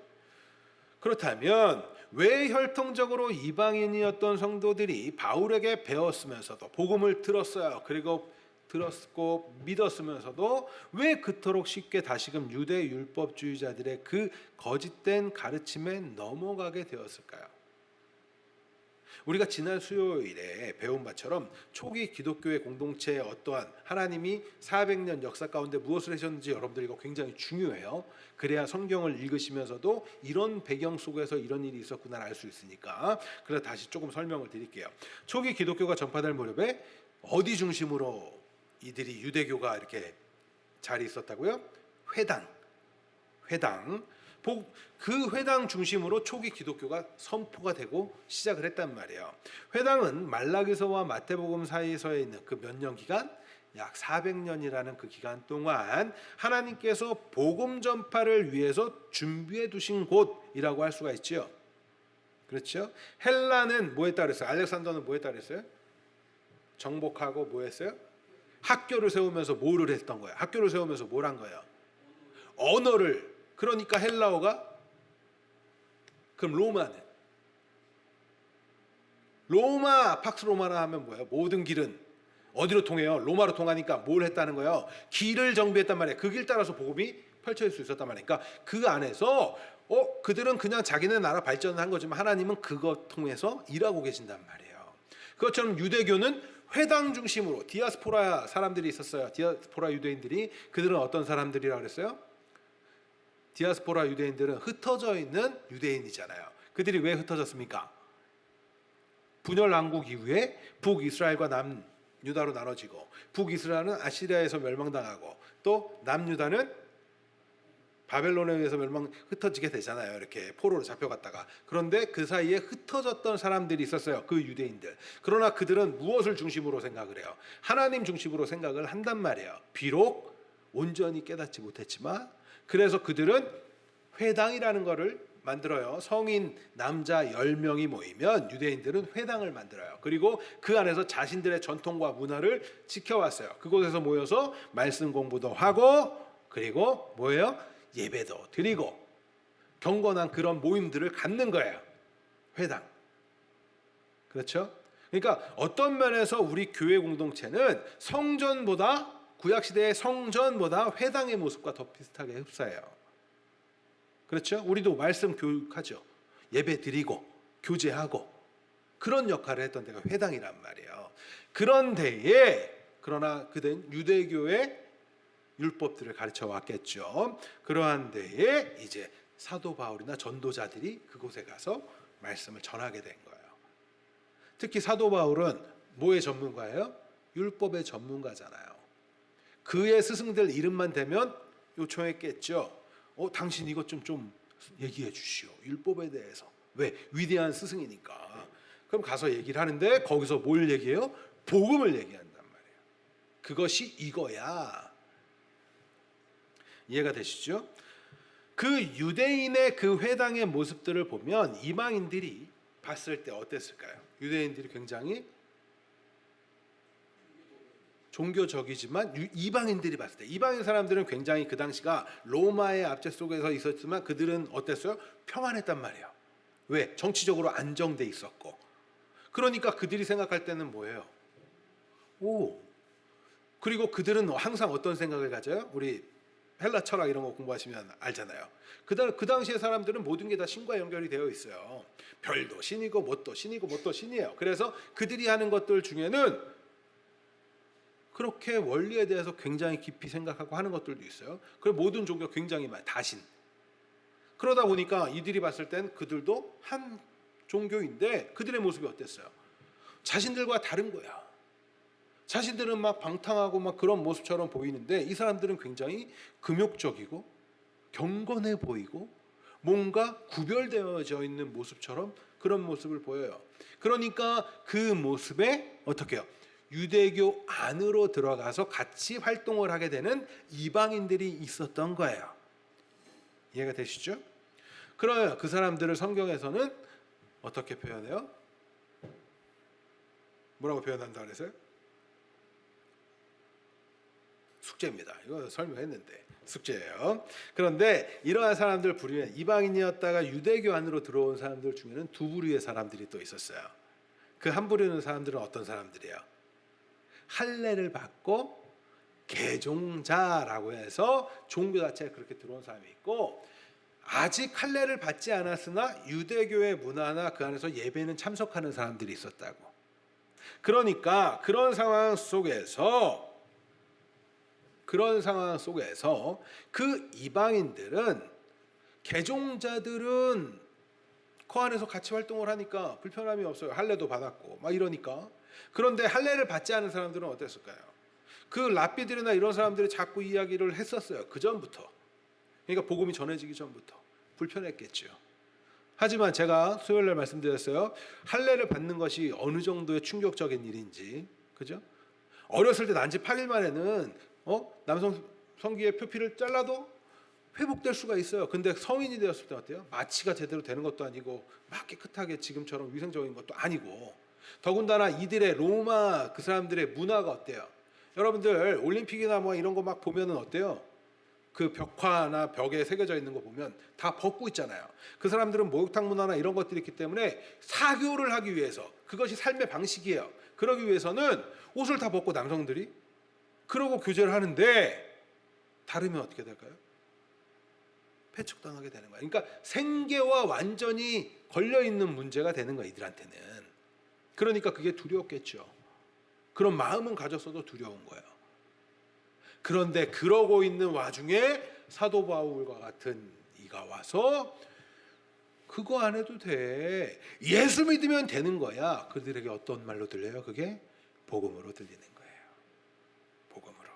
그렇다면 왜 혈통적으로 이방인이었던 성도들이 바울에게 배웠으면서도 복음을 들었어요. 그리고 들었고 믿었으면서도 왜 그토록 쉽게 다시금 유대 율법주의자들의 그 거짓된 가르침에 넘어가게 되었을까요? 우리가 지난 수요일에 배운 바처럼 초기 기독교의 공동체의 어떠한 하나님이 400년 역사 가운데 무엇을 하셨는지 여러분들 이거 굉장히 중요해요. 그래야 성경을 읽으시면서도 이런 배경 속에서 이런 일이 있었구나 알 수 있으니까. 그래서 다시 조금 설명을 드릴게요. 초기 기독교가 전파될 무렵에 어디 중심으로 이들이 유대교가 이렇게 자리 있었다고요? 회당. 그 회당 중심으로 초기 기독교가 선포가 되고 시작을 했단 말이에요. 회당은 말라기서와 마태복음 사이에 있는 그 몇 년 기간, 약 400년이라는 그 기간 동안 하나님께서 복음 전파를 위해서 준비해 두신 곳이라고 할 수가 있죠. 그렇죠? 헬라는 뭐 했다 그랬어요? 알렉산더는 뭐 했다 그랬어요? 정복하고 뭐 했어요? 학교를 세우면서 뭐를 했던 거예요? 학교를 세우면서 뭘 한 거예요? 언어를. 그러니까 헬라어가, 그럼 로마 팍스 로마나 하면 뭐예요? 모든 길은 어디로 통해요? 로마로 통하니까 뭘 했다는 거예요? 길을 정비했단 말이에요. 그 길 따라서 복음이 펼쳐질 수 있었단 말이에요. 그러니까 그 안에서 그들은 그냥 자기네 나라 발전을 한 거지만 하나님은 그것 통해서 일하고 계신단 말이에요. 그것처럼 유대교는 회당 중심으로 디아스포라 사람들이 있었어요. 디아스포라 유대인들이. 그들은 어떤 사람들이라고 그랬어요? 디아스포라 유대인들은 흩어져 있는 유대인이잖아요. 그들이 왜 흩어졌습니까? 분열 왕국 이후에 북이스라엘과 남유다로 나눠지고, 북이스라엘은 아시리아에서 멸망당하고 또 남유다는 바벨론에 의해서 흩어지게 되잖아요. 이렇게 포로로 잡혀갔다가. 그런데 그 사이에 흩어졌던 사람들이 있었어요. 그 유대인들. 그러나 그들은 무엇을 중심으로 생각을 해요? 하나님 중심으로 생각을 한단 말이에요. 비록 온전히 깨닫지 못했지만. 그래서 그들은 회당이라는 것을 만들어요. 성인 남자 10명이 모이면 유대인들은 회당을 만들어요. 그리고 그 안에서 자신들의 전통과 문화를 지켜왔어요. 그곳에서 모여서 말씀 공부도 하고, 그리고 뭐예요? 예배도 드리고 경건한 그런 모임들을 갖는 거예요. 회당. 그렇죠? 그러니까 어떤 면에서 우리 교회 공동체는 성전보다 구약 시대의 성전보다 회당의 모습과 더 비슷하게 흡사해요. 그렇죠? 우리도 말씀 교육하죠. 예배 드리고 교제하고 그런 역할을 했던 데가 회당이란 말이에요. 그런 데에 그러나 그들은 유대교의 율법들을 가르쳐 왔겠죠. 그러한 데에 이제 사도 바울이나 전도자들이 그곳에 가서 말씀을 전하게 된 거예요. 특히 사도 바울은 뭐의 전문가예요? 율법의 전문가잖아요. 그의 스승들 이름만 대면 요청했겠죠. 당신 이것 좀 얘기해 주시오. 율법에 대해서. 왜? 위대한 스승이니까. 그럼 가서 얘기를 하는데 거기서 뭘 얘기해요? 복음을 얘기한단 말이에요. 그것이 이거야. 이해가 되시죠? 그 유대인의 그 회당의 모습들을 보면 이방인들이 봤을 때 어땠을까요? 유대인들이 굉장히 종교적이지만 이방인들이 봤을 때 이방인 사람들은 굉장히 그 당시가 로마의 압제 속에서 있었지만 그들은 어땠어요? 평안했단 말이에요. 왜? 정치적으로 안정돼 있었고. 그러니까 그들이 생각할 때는 뭐예요? 그리고 그들은 항상 어떤 생각을 가져요? 우리 헬라 철학 이런 거 공부하시면 알잖아요. 그 당시의 사람들은 모든 게 다 신과 연결이 되어 있어요. 별도 신이고 뭣도 신이고 뭣도 신이에요. 그래서 그들이 하는 것들 중에는 그렇게 원리에 대해서 굉장히 깊이 생각하고 하는 것들도 있어요. 그리고 모든 종교 굉장히 많아요. 다신. 그러다 보니까 이들이 봤을 땐 그들도 한 종교인데 그들의 모습이 어땠어요? 자신들과 다른 거야. 자신들은 막 방탕하고 막 그런 모습처럼 보이는데 이 사람들은 굉장히 금욕적이고 경건해 보이고 뭔가 구별되어져 있는 모습처럼 그런 모습을 보여요. 그러니까 그 모습에 어떻게 해요? 유대교 안으로 들어가서 같이 활동을 하게 되는 이방인들이 있었던 거예요. 이해가 되시죠? 그래요. 그 사람들을 성경에서는 어떻게 표현해요? 뭐라고 표현한다 그랬어요? 숙제입니다. 이거 설명했는데 숙제예요. 그런데 이러한 사람들 부류에 이방인이었다가 유대교 안으로 들어온 사람들 중에는 두 부류의 사람들이 또 있었어요. 그 한 부류는 사람들은 어떤 사람들이에요? 할례를 받고 개종자라고 해서 종교 자체에 그렇게 들어온 사람이 있고 아직 할례를 받지 않았으나 유대교의 문화나 그 안에서 예배는 참석하는 사람들이 있었다고. 그러니까 그런 상황 속에서 그 이방인들은 개종자들은 그 안에서 같이 활동을 하니까 불편함이 없어요. 할례도 받았고 막 이러니까. 그런데 할례를 받지 않은 사람들은 어땠을까요? 그 랍비들이나 이런 사람들이 자꾸 이야기를 했었어요. 그 전부터. 그러니까 복음이 전해지기 전부터 불편했겠죠. 하지만 제가 수요일날 말씀드렸어요. 할례를 받는 것이 어느 정도의 충격적인 일인지, 그죠? 어렸을 때 난지 8일 만에는 남성 성기의 표피를 잘라도 회복될 수가 있어요. 근데 성인이 되었을 때 어때요? 마취가 제대로 되는 것도 아니고 막 깨끗하게 지금처럼 위생적인 것도 아니고 더군다나 이들의 로마 그 사람들의 문화가 어때요? 여러분들 올림픽이나 뭐 이런 거 막 보면은 어때요? 그 벽화나 벽에 새겨져 있는 거 보면 다 벗고 있잖아요. 그 사람들은 목욕탕 문화나 이런 것들이 있기 때문에 사교를 하기 위해서 그것이 삶의 방식이에요. 그러기 위해서는 옷을 다 벗고 남성들이 그러고 교제를 하는데 다르면 어떻게 될까요? 폐축당하게 되는 거예요. 그러니까 생계와 완전히 걸려있는 문제가 되는 거예요. 이들한테는. 그러니까 그게 두려웠겠죠. 그런 마음은 가졌어도 두려운 거예요. 그런데 그러고 있는 와중에 사도 바울과 같은 이가 와서 그거 안 해도 돼. 예수 믿으면 되는 거야. 그들에게 어떤 말로 들려요? 그게 복음으로 들리는 거예요. 복음으로.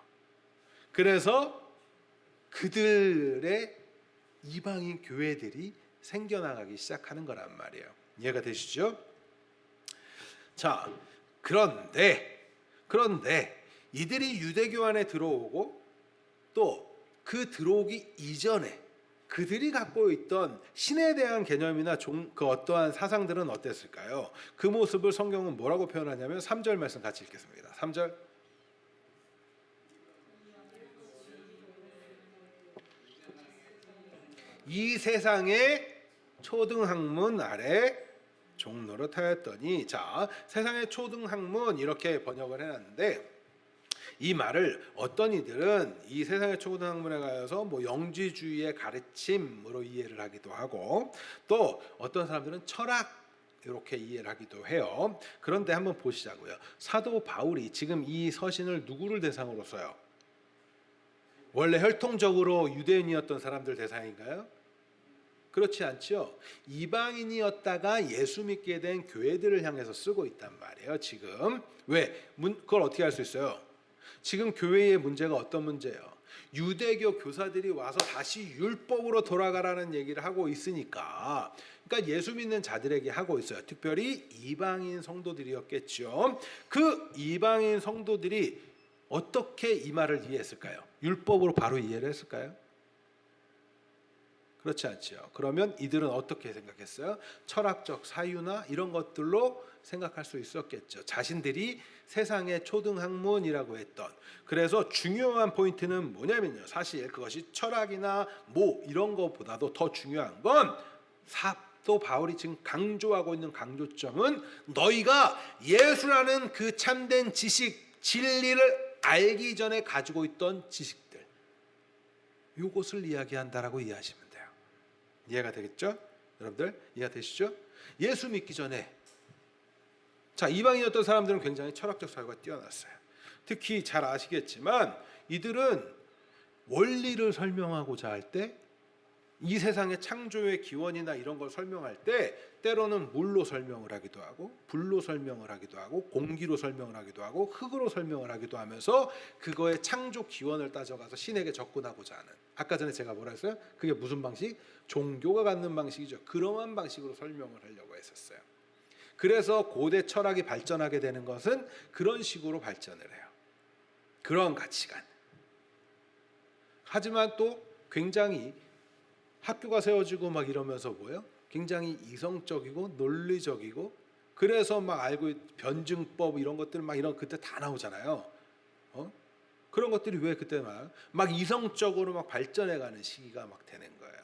그래서 그들의 이방인 교회들이 생겨나가기 시작하는 거란 말이에요. 이해가 되시죠? 자, 그런데 이들이 유대교 안에 들어오고 또 그 들어오기 이전에 그들이 갖고 있던 신에 대한 개념이나 그 어떠한 사상들은 어땠을까요? 그 모습을 성경은 뭐라고 표현하냐면 3절 말씀 같이 읽겠습니다. 3절. 이 세상의 초등학문 아래 종로로 타였더니, 자, 세상의 초등학문 이렇게 번역을 해놨는데 이 말을 어떤 이들은 이 세상의 초등학문에 가서 뭐 영지주의의 가르침으로 이해를 하기도 하고, 또 어떤 사람들은 철학 이렇게 이해를 하기도 해요. 그런데 한번 보시자고요. 사도 바울이 지금 이 서신을 누구를 대상으로 써요? 원래 혈통적으로 유대인이었던 사람들 대상인가요? 그렇지 않죠. 이방인이었다가 예수 믿게 된 교회들을 향해서 쓰고 있단 말이에요. 지금 왜? 그걸 어떻게 할 수 있어요? 지금 교회의 문제가 어떤 문제예요? 유대교 교사들이 와서 다시 율법으로 돌아가라는 얘기를 하고 있으니까, 그러니까 예수 믿는 자들에게 하고 있어요. 특별히 이방인 성도들이었겠죠. 그 이방인 성도들이 어떻게 이 말을 이해했을까요? 율법으로 바로 이해를 했을까요? 그렇지 않죠. 그러면 이들은 어떻게 생각했어요? 철학적 사유나 이런 것들로 생각할 수 있었겠죠. 자신들이 세상의 초등학문이라고 했던. 그래서 중요한 포인트는 뭐냐면요. 사실 그것이 철학이나 뭐 이런 것보다도 더 중요한 건 사도 바울이 지금 강조하고 있는 강조점은 너희가 예수라는 그 참된 지식, 진리를 알기 전에 가지고 있던 지식들, 이것을 이야기한다라고 이해하시면 돼요. 이해가 되겠죠? 여러분들 이해가 되시죠? 예수 믿기 전에, 자, 이방인이었던 사람들은 굉장히 철학적 사고가 뛰어났어요. 특히 잘 아시겠지만 이들은 원리를 설명하고자 할 때, 이 세상의 창조의 기원이나 이런 걸 설명할 때 때로는 물로 설명을 하기도 하고, 불로 설명을 하기도 하고, 공기로 설명을 하기도 하고, 흙으로 설명을 하기도 하면서 그거의 창조 기원을 따져가서 신에게 접근하고자 하는, 아까 전에 제가 뭐라 했어요? 그게 무슨 방식? 종교가 갖는 방식이죠. 그러한 방식으로 설명을 하려고 했었어요. 그래서 고대 철학이 발전하게 되는 것은 그런 식으로 발전을 해요. 그런 가치관. 하지만 또 굉장히 학교가 세워지고 막 이러면서 뭐예요? 굉장히 이성적이고 논리적이고, 그래서 막 알고 변증법 이런 것들 막 이런 그때 다 나오잖아요. 그런 것들이 왜 그때 막 이성적으로 막 발전해가는 시기가 막 되는 거예요.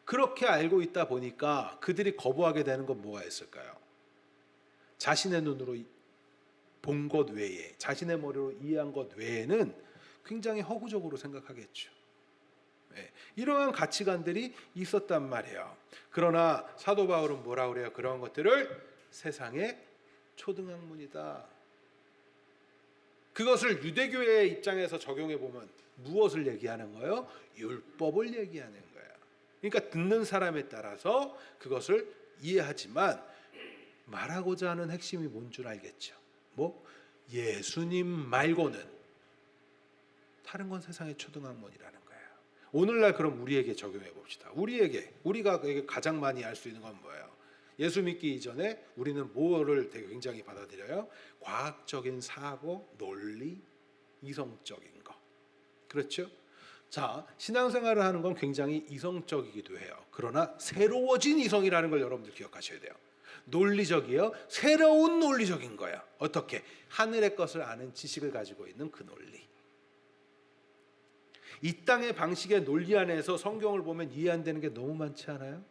그렇게 알고 있다 보니까 그들이 거부하게 되는 건 뭐가 있을까요? 자신의 눈으로 본 것 외에, 자신의 머리로 이해한 것 외에는 굉장히 허구적으로 생각하겠죠. 네, 이러한 가치관들이 있었단 말이에요. 그러나 사도 바울은 뭐라 그래요? 그런 것들을 세상의 초등학문이다. 그것을 유대교의 입장에서 적용해 보면 무엇을 얘기하는 거예요? 율법을 얘기하는 거예요. 그러니까 듣는 사람에 따라서 그것을 이해하지만 말하고자 하는 핵심이 뭔 줄 알겠죠. 뭐 예수님 말고는 다른 건 세상의 초등학문이라는 거예요. 오늘날 그럼 우리에게 적용해 봅시다. 우리가 가장 많이 알 수 있는 건 뭐예요? 예수 믿기 이전에 우리는 뭐를 되게 굉장히 받아들여요? 과학적인 사고, 논리, 이성적인 거. 그렇죠? 자, 신앙생활을 하는 건 굉장히 이성적이기도 해요. 그러나 새로워진 이성이라는 걸 여러분들 기억하셔야 돼요. 논리적이에요. 새로운 논리적인 거예요. 어떻게? 하늘의 것을 아는 지식을 가지고 있는 그 논리. 이 땅의 방식의 논리 안에서 성경을 보면 이해 안 되는 게 너무 많지 않아요?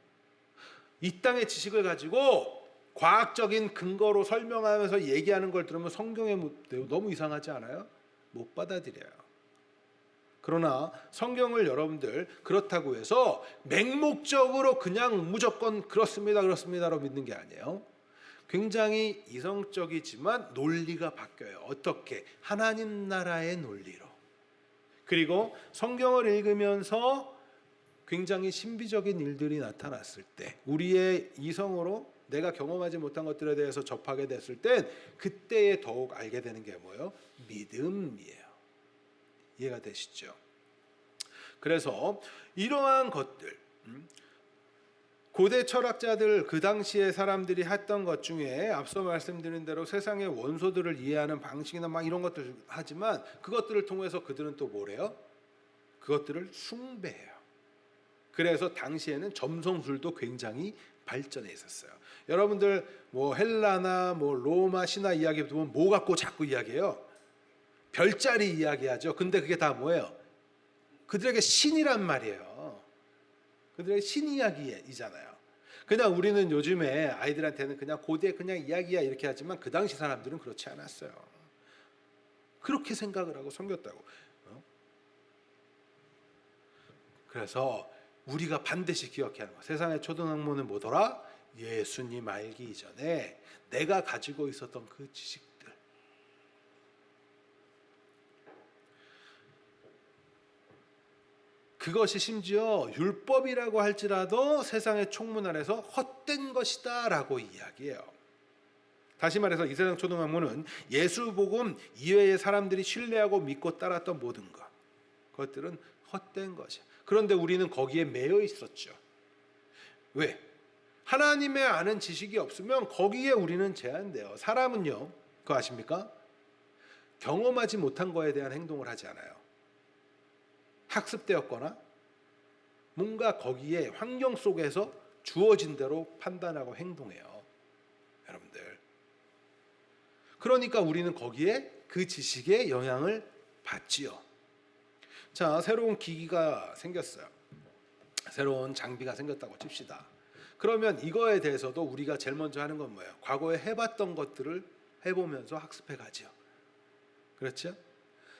이 땅의 지식을 가지고 과학적인 근거로 설명하면서 얘기하는 걸 들으면 성경의 내용 너무 이상하지 않아요? 못 받아들여요. 그러나 성경을 여러분들 그렇다고 해서 맹목적으로 그냥 무조건 그렇습니다로 믿는 게 아니에요. 굉장히 이성적이지만 논리가 바뀌어요. 어떻게? 하나님 나라의 논리로. 그리고 성경을 읽으면서 굉장히 신비적인 일들이 나타났을 때, 우리의 이성으로 내가 경험하지 못한 것들에 대해서 접하게 됐을 땐 그때에 더욱 알게 되는 게 뭐예요? 믿음이에요. 이해가 되시죠? 그래서 이러한 것들, 고대 철학자들, 그 당시에 사람들이 했던 것 중에 앞서 말씀드린 대로 세상의 원소들을 이해하는 방식이나 막 이런 것들 하지만, 그것들을 통해서 그들은 또 뭐래요? 그것들을 숭배해요. 그래서 당시에는 점성술도 굉장히 발전해 있었어요. 여러분들 뭐 헬라나 뭐 로마 신화 이야기 보면 뭐 갖고 자꾸 이야기해요? 별자리 이야기하죠. 근데 그게 다 뭐예요? 그들에게 신이란 말이에요. 그들에게 신 이야기이잖아요. 그냥 우리는 요즘에 아이들한테는 그냥 고대 그냥 이야기야 이렇게 하지만 그 당시 사람들은 그렇지 않았어요. 그렇게 생각을 하고 섬겼다고. 그래서 우리가 반드시 기억해야 하는 거. 세상의 초등학문은 뭐더라? 예수님 알기 이전에 내가 가지고 있었던 그 지식들. 그것이 심지어 율법이라고 할지라도 세상의 총문 안에서 헛된 것이다 라고 이야기해요. 다시 말해서 이 세상 초등학문은 예수 복음 이외의 사람들이 신뢰하고 믿고 따랐던 모든 것, 그것들은 헛된 것이야. 그런데 우리는 거기에 매여 있었죠. 왜? 하나님의 아는 지식이 없으면 거기에 우리는 제한돼요. 사람은요, 그거 아십니까? 경험하지 못한 거에 대한 행동을 하지 않아요. 학습되었거나 뭔가 거기에 환경 속에서 주어진 대로 판단하고 행동해요. 여러분들. 그러니까 우리는 거기에 그 지식의 영향을 받지요. 자, 새로운 기기가 생겼어요. 새로운 장비가 생겼다고 칩시다. 그러면 이거에 대해서도 우리가 제일 먼저 하는 건 뭐예요? 과거에 해봤던 것들을 해보면서 학습해 가죠. 그렇죠?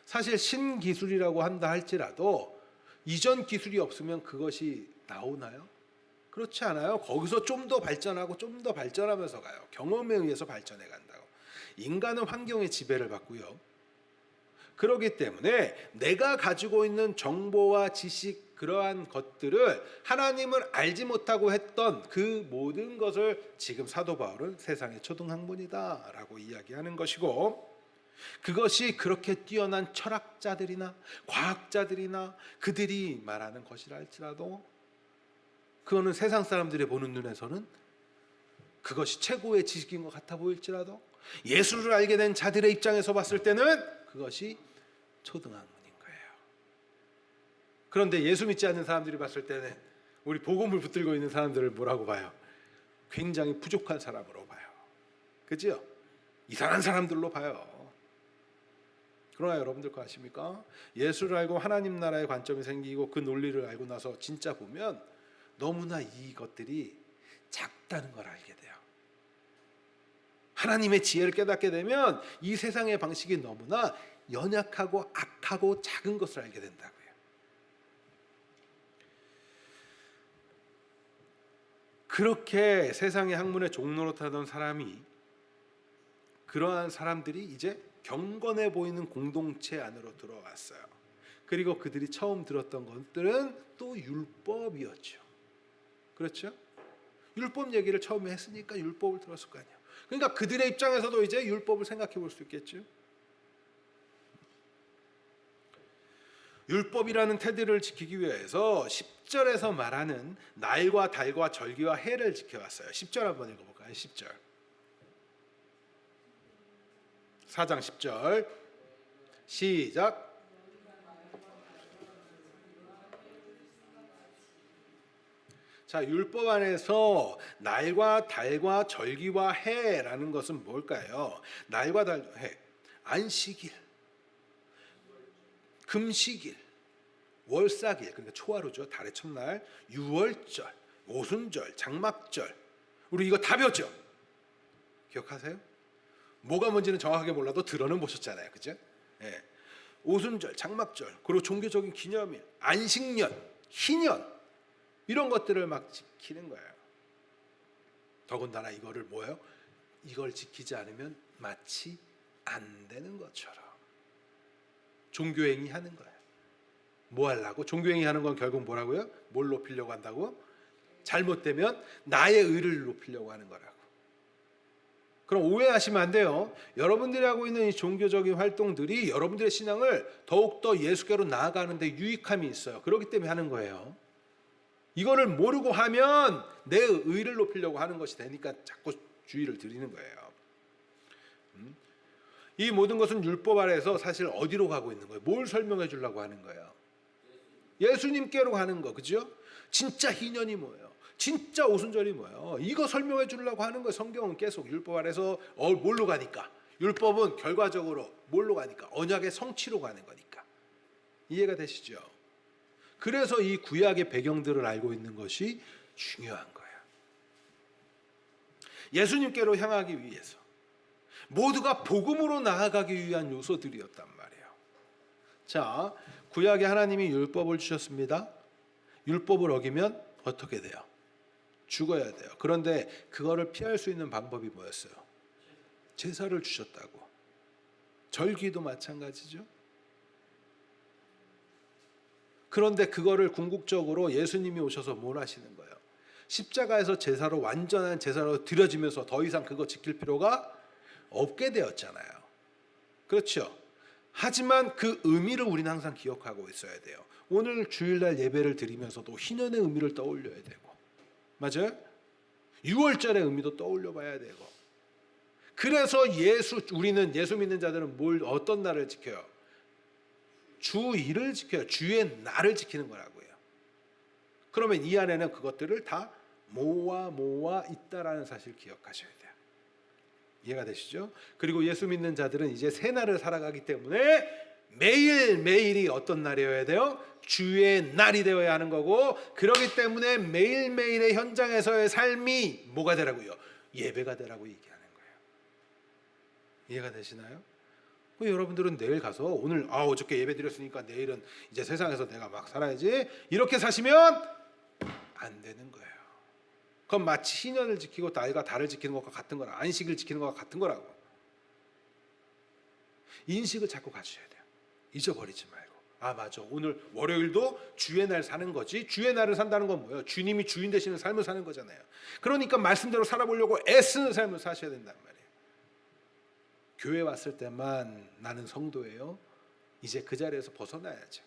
사실 신기술이라고 한다 할지라도 이전 기술이 없으면 그것이 나오나요? 그렇지 않아요. 거기서 좀 더 발전하고 좀 더 발전하면서 가요. 경험에 의해서 발전해 간다고. 인간은 환경의 지배를 받고요. 그렇기 때문에 내가 가지고 있는 정보와 지식, 그러한 것들을 하나님을 알지 못하고 했던 그 모든 것을 지금 사도 바울은 세상의 초등학문이다 라고 이야기하는 것이고, 그것이 그렇게 뛰어난 철학자들이나 과학자들이나 그들이 말하는 것이라 할지라도 그거는 세상 사람들이 보는 눈에서는 그것이 최고의 지식인 것 같아 보일지라도 예수를 알게 된 자들의 입장에서 봤을 때는 그것이 초등학문인 거예요. 그런데 예수 믿지 않는 사람들이 봤을 때는 우리 복음을 붙들고 있는 사람들을 뭐라고 봐요? 굉장히 부족한 사람으로 봐요. 그죠? 이상한 사람들로 봐요. 그러나 여러분들 그거 아십니까? 예수를 알고 하나님 나라의 관점이 생기고 그 논리를 알고 나서 진짜 보면 너무나 이것들이 작다는 걸 알게 돼요. 하나님의 지혜를 깨닫게 되면 이 세상의 방식이 너무나 연약하고 악하고 작은 것을 알게 된다고요. 그렇게 세상의 학문의 종로로 타던 사람이, 그러한 사람들이 이제 경건해 보이는 공동체 안으로 들어왔어요. 그리고 그들이 처음 들었던 것들은 또 율법이었죠. 그렇죠? 율법 얘기를 처음에 했으니까 율법을 들었을 거 아니에요. 그러니까 그들의 입장에서도 이제 율법을 생각해 볼 수 있겠죠. 율법이라는 테두리를 지키기 위해서 10절에서 말하는 날과 달과 절기와 해를 지켜왔어요. 10절 한번 읽어볼까요? 10절. 4장 10절 시작. 자, 율법 안에서 날과 달과 절기와 해라는 것은 뭘까요? 날과 달, 해, 안식일, 금식일, 월삭일, 그러니까 초하루죠. 달의 첫날, 유월절, 오순절, 장막절. 우리 이거 다 배웠죠? 기억하세요? 뭐가 뭔지는 정확하게 몰라도 들어는 보셨잖아요. 그죠? 예. 오순절, 장막절, 그리고 종교적인 기념일, 안식년, 희년, 이런 것들을 막 지키는 거예요. 더군다나 이거를 뭐예요? 이걸 지키지 않으면 마치 안 되는 것처럼 종교행위 하는 거예요. 뭐 하려고? 종교행위 하는 건 결국 뭐라고요? 뭘 높이려고 한다고? 잘못되면 나의 의를 높이려고 하는 거라고. 그럼 오해하시면 안 돼요. 여러분들이 하고 있는 이 종교적인 활동들이 여러분들의 신앙을 더욱더 예수께로 나아가는 데 유익함이 있어요. 그렇기 때문에 하는 거예요. 이거를 모르고 하면 내 의를 높이려고 하는 것이 되니까 자꾸 주의를 드리는 거예요. 이 모든 것은 율법 아래에서 사실 어디로 가고 있는 거예요? 뭘 설명해 주려고 하는 거예요? 예수님께로 가는 거, 그죠? 진짜 희년이 뭐예요? 진짜 오순절이 뭐예요? 이거 설명해 주려고 하는 거예요. 성경은 계속 율법 아래에서 뭘로 가니까? 율법은 결과적으로 뭘로 가니까? 언약의 성취로 가는 거니까. 이해가 되시죠? 그래서 이 구약의 배경들을 알고 있는 것이 중요한 거예요. 예수님께로 향하기 위해서 모두가 복음으로 나아가기 위한 요소들이었단 말이에요. 자, 구약에 하나님이 율법을 주셨습니다. 율법을 어기면 어떻게 돼요? 죽어야 돼요. 그런데 그거를 피할 수 있는 방법이 뭐였어요? 제사를 주셨다고. 절기도 마찬가지죠. 그런데 그거를 궁극적으로 예수님이 오셔서 뭘 하시는 거예요? 십자가에서 제사로, 완전한 제사로 드려지면서 더 이상 그거 지킬 필요가 없게 되었잖아요. 그렇죠? 하지만 그 의미를 우리는 항상 기억하고 있어야 돼요. 오늘 주일날 예배를 드리면서도 희년의 의미를 떠올려야 되고, 맞아요? 6월절의 의미도 떠올려 봐야 되고. 그래서 우리는 예수 믿는 자들은 어떤 날을 지켜요? 주일을 지켜요. 주의 날을 지키는 거라고요. 그러면 이 안에는 그것들을 다 모아 있다라는 사실을 기억하셔야 돼요. 이해가 되시죠? 그리고 예수 믿는 자들은 이제 새 날을 살아가기 때문에 매일매일이 어떤 날이어야 돼요? 주의 날이 되어야 하는 거고, 그렇기 때문에 매일매일의 현장에서의 삶이 뭐가 되라고요? 예배가 되라고 얘기하는 거예요. 이해가 되시나요? 여러분들은 내일 가서 오늘 어저께 예배 드렸으니까 내일은 이제 세상에서 내가 막 살아야지, 이렇게 사시면 안 되는 거예요. 그건 마치 희년을 지키고 날과 달을 지키는 것과 같은 거라, 안식을 지키는 것과 같은 거라고. 인식을 자꾸 가지셔야 돼요. 잊어버리지 말고. 맞아, 오늘 월요일도 주의 날 사는 거지. 주의 날을 산다는 건 뭐예요? 주님이 주인 되시는 삶을 사는 거잖아요. 그러니까 말씀대로 살아보려고 애쓰는 삶을 사셔야 된단 말이에요. 교회 왔을 때만 나는 성도예요. 이제 그 자리에서 벗어나야죠.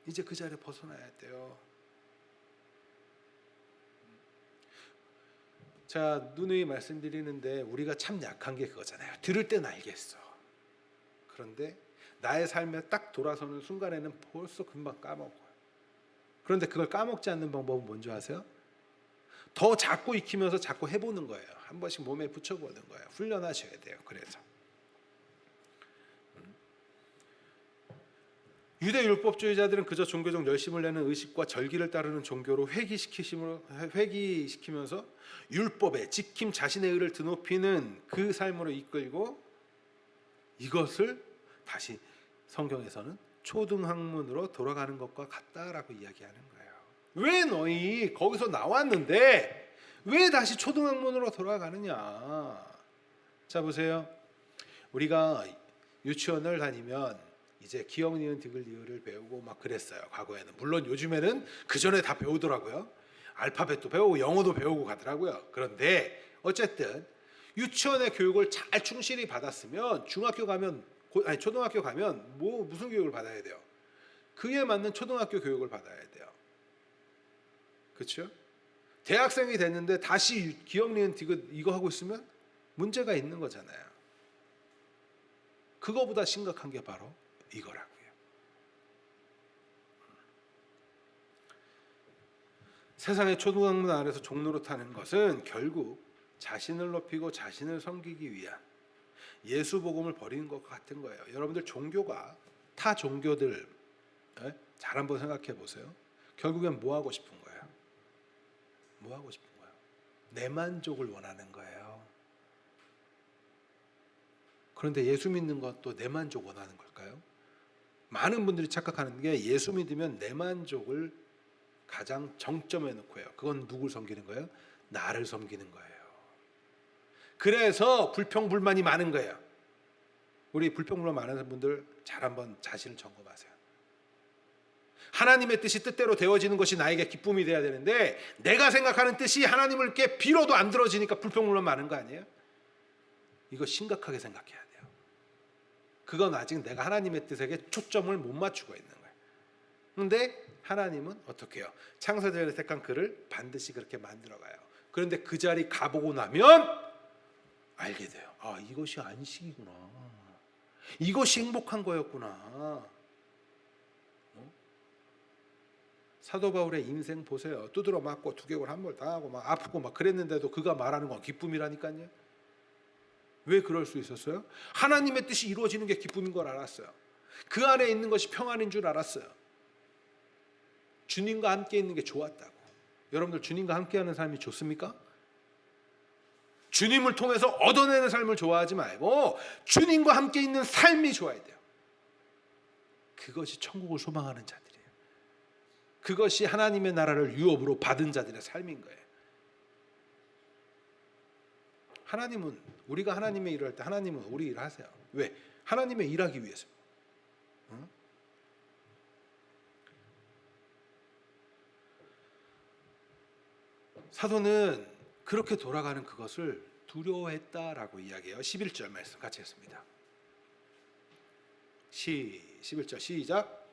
이제 그 자리에 벗어나야 돼요. 자, 누누이 말씀드리는데 우리가 참 약한 게 그거잖아요. 들을 땐 알겠어. 그런데 나의 삶에 딱 돌아서는 순간에는 벌써 금방 까먹어요. 그런데 그걸 까먹지 않는 방법은 뭔지 아세요? 더 자꾸 익히면서 자꾸 해보는 거예요. 한 번씩 몸에 붙여보는 거예요. 훈련하셔야 돼요. 그래서 유대 율법주의자들은 그저 종교적 열심을 내는 의식과 절기를 따르는 종교로 회귀시키면서 율법에 지킴 자신의 의를 드높이는 그 삶으로 이끌고, 이것을 다시 성경에서는 초등학문으로 돌아가는 것과 같다라고 이야기하는 거예요. 왜 너희 거기서 나왔는데 왜 다시 초등학문으로 돌아가느냐? 자, 보세요. 우리가 유치원을 다니면 이제 기역, 니은, 디귿, 리을을 배우고 막 그랬어요. 과거에는. 물론 요즘에는 그 전에 다 배우더라고요. 알파벳도 배우고 영어도 배우고 가더라고요. 그런데 어쨌든 유치원의 교육을 잘 충실히 받았으면 초등학교 가면 무슨 교육을 받아야 돼요? 그에 맞는 초등학교 교육을 받아야 돼요. 그렇죠? 대학생이 됐는데 다시 기역, 니은, 디귿 이거 하고 있으면 문제가 있는 거잖아요. 그거보다 심각한 게 바로 이거라고요. 세상의 초등학문 안에서 종노릇하는 것은 결국 자신을 높이고 자신을 섬기기 위한 예수 복음을 버리는 것과 같은 거예요. 여러분들 종교가 타 종교들 잘 한번 생각해 보세요. 결국엔 뭐 하고 싶은 거예요? 뭐 하고 싶은 거예요? 내 만족을 원하는 거예요. 그런데 예수 믿는 것도 내 만족 원하는 걸까요? 많은 분들이 착각하는 게 예수 믿으면 내 만족을 가장 정점에 놓고 해요. 그건 누굴 섬기는 거예요? 나를 섬기는 거예요. 그래서 불평불만이 많은 거예요. 우리 불평불만 많은 분들 잘 한번 자신을 점검하세요. 하나님의 뜻이 뜻대로 되어지는 것이 나에게 기쁨이 돼야 되는데 내가 생각하는 뜻이 하나님을 께 빌어도 안 들어지니까 불평불만 많은 거 아니에요? 이거 심각하게 생각해야 돼요. 그건 아직 내가 하나님의 뜻에게 초점을 못 맞추고 있는 거예요. 그런데 하나님은 어떻게 해요? 창세전에 택한 그를 반드시 그렇게 만들어가요. 그런데 그 자리 가보고 나면 알게 돼요. 이것이 안식이구나. 이것이 행복한 거였구나. 사도 바울의 인생 보세요. 두드러 맞고 두개골 함몰 당하고 막 아프고 막 그랬는데도 그가 말하는 건 기쁨이라니까요. 왜 그럴 수 있었어요? 하나님의 뜻이 이루어지는 게 기쁨인 걸 알았어요. 그 안에 있는 것이 평안인 줄 알았어요. 주님과 함께 있는 게 좋았다고. 여러분들 주님과 함께하는 삶이 좋습니까? 주님을 통해서 얻어내는 삶을 좋아하지 말고 주님과 함께 있는 삶이 좋아야 돼요. 그것이 천국을 소망하는 자들이에요. 그것이 하나님의 나라를 유업으로 받은 자들의 삶인 거예요. 하나님은 우리가 하나님의 일을 할 때 하나님은 우리 일을 하세요. 왜? 하나님의 일하기 위해서. 사도는 그렇게 돌아가는 그것을 두려워했다라고 이야기해요. 11절 말씀 같이 했습니다. 11절 시작.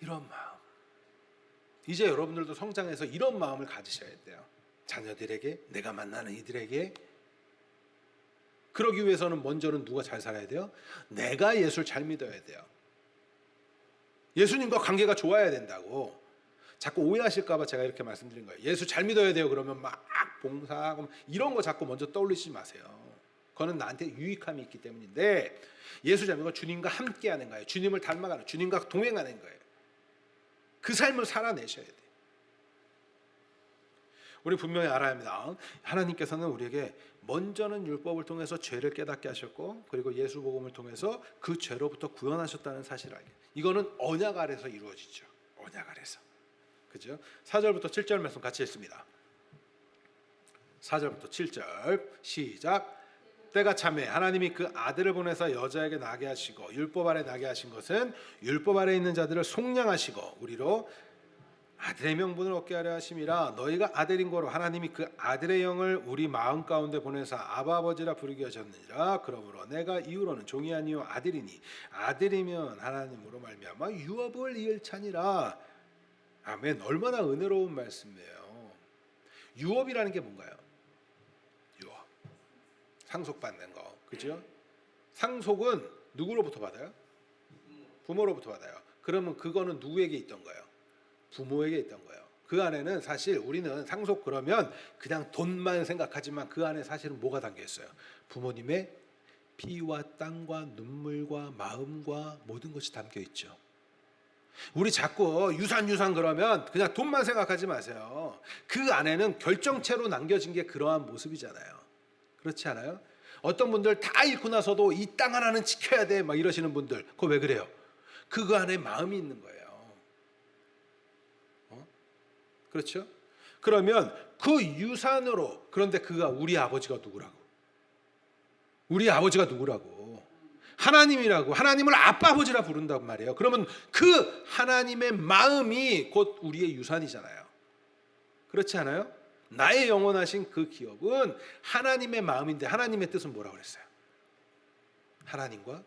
이런 마음. 이제 여러분들도 성장해서 이런 마음을 가지셔야 돼요. 자녀들에게, 내가 만나는 이들에게. 그러기 위해서는 먼저는 누가 잘 살아야 돼요? 내가 예수를 잘 믿어야 돼요. 예수님과 관계가 좋아야 된다고. 자꾸 오해하실까 봐 제가 이렇게 말씀드린 거예요. 예수 잘 믿어야 돼요. 그러면 막 봉사하고 이런 거 자꾸 먼저 떠올리지 마세요. 그거는 나한테 유익함이 있기 때문인데, 예수 잘 믿고 주님과 함께하는 거예요. 주님을 닮아가는, 주님과 동행하는 거예요. 그 삶을 살아내셔야 돼요. 우리 분명히 알아야 합니다. 하나님께서는 우리에게 먼저는 율법을 통해서 죄를 깨닫게 하셨고, 그리고 예수 복음을 통해서 그 죄로부터 구원하셨다는 사실을 알게. 이거는 언약 아래서 이루어지죠. 언약 아래서. 그죠? 4절부터 7절 말씀 같이 했습니다. 4절부터 7절 시작. 때가 참에 하나님이 그 아들을 보내서 여자에게 나게 하시고 율법 아래 나게 하신 것은 율법 아래 있는 자들을 속량하시고 우리로 아들의 명분을 얻게 하려 하심이라. 너희가 아들인 거로 하나님이 그 아들의 영을 우리 마음 가운데 보내사 아바 아버지라 부르게 하셨느니라. 그러므로 내가 이후로는 종이 아니요 아들이니 아들이면 하나님으로 말미암아 유업을 이을차니라. 아멘. 얼마나 은혜로운 말씀이에요. 유업이라는 게 뭔가요? 유업. 상속받는 거. 그죠? 상속은 누구로부터 받아요? 부모로부터 받아요. 그러면 그거는 누구에게 있던 거예요? 부모에게 있던 거예요. 그 안에는 사실 우리는 상속 그러면 그냥 돈만 생각하지만 그 안에 사실은 뭐가 담겨 있어요? 부모님의 피와 땀과 눈물과 마음과 모든 것이 담겨 있죠. 우리 자꾸 유산 그러면 그냥 돈만 생각하지 마세요. 그 안에는 결정체로 남겨진 게 그러한 모습이잖아요. 그렇지 않아요? 어떤 분들 다 잃고 나서도 이 땅 하나는 지켜야 돼 막 이러시는 분들, 그거 왜 그래요? 그 안에 마음이 있는 거예요. 그렇죠? 그러면 그 유산으로, 그런데 그가 우리 아버지가 누구라고? 우리 아버지가 누구라고? 하나님이라고. 하나님을 아빠 아버지라 부른단 말이에요. 그러면 그 하나님의 마음이 곧 우리의 유산이잖아요. 그렇지 않아요? 나의 영원하신 그 기업은 하나님의 마음인데, 하나님의 뜻은 뭐라고 그랬어요? 하나님과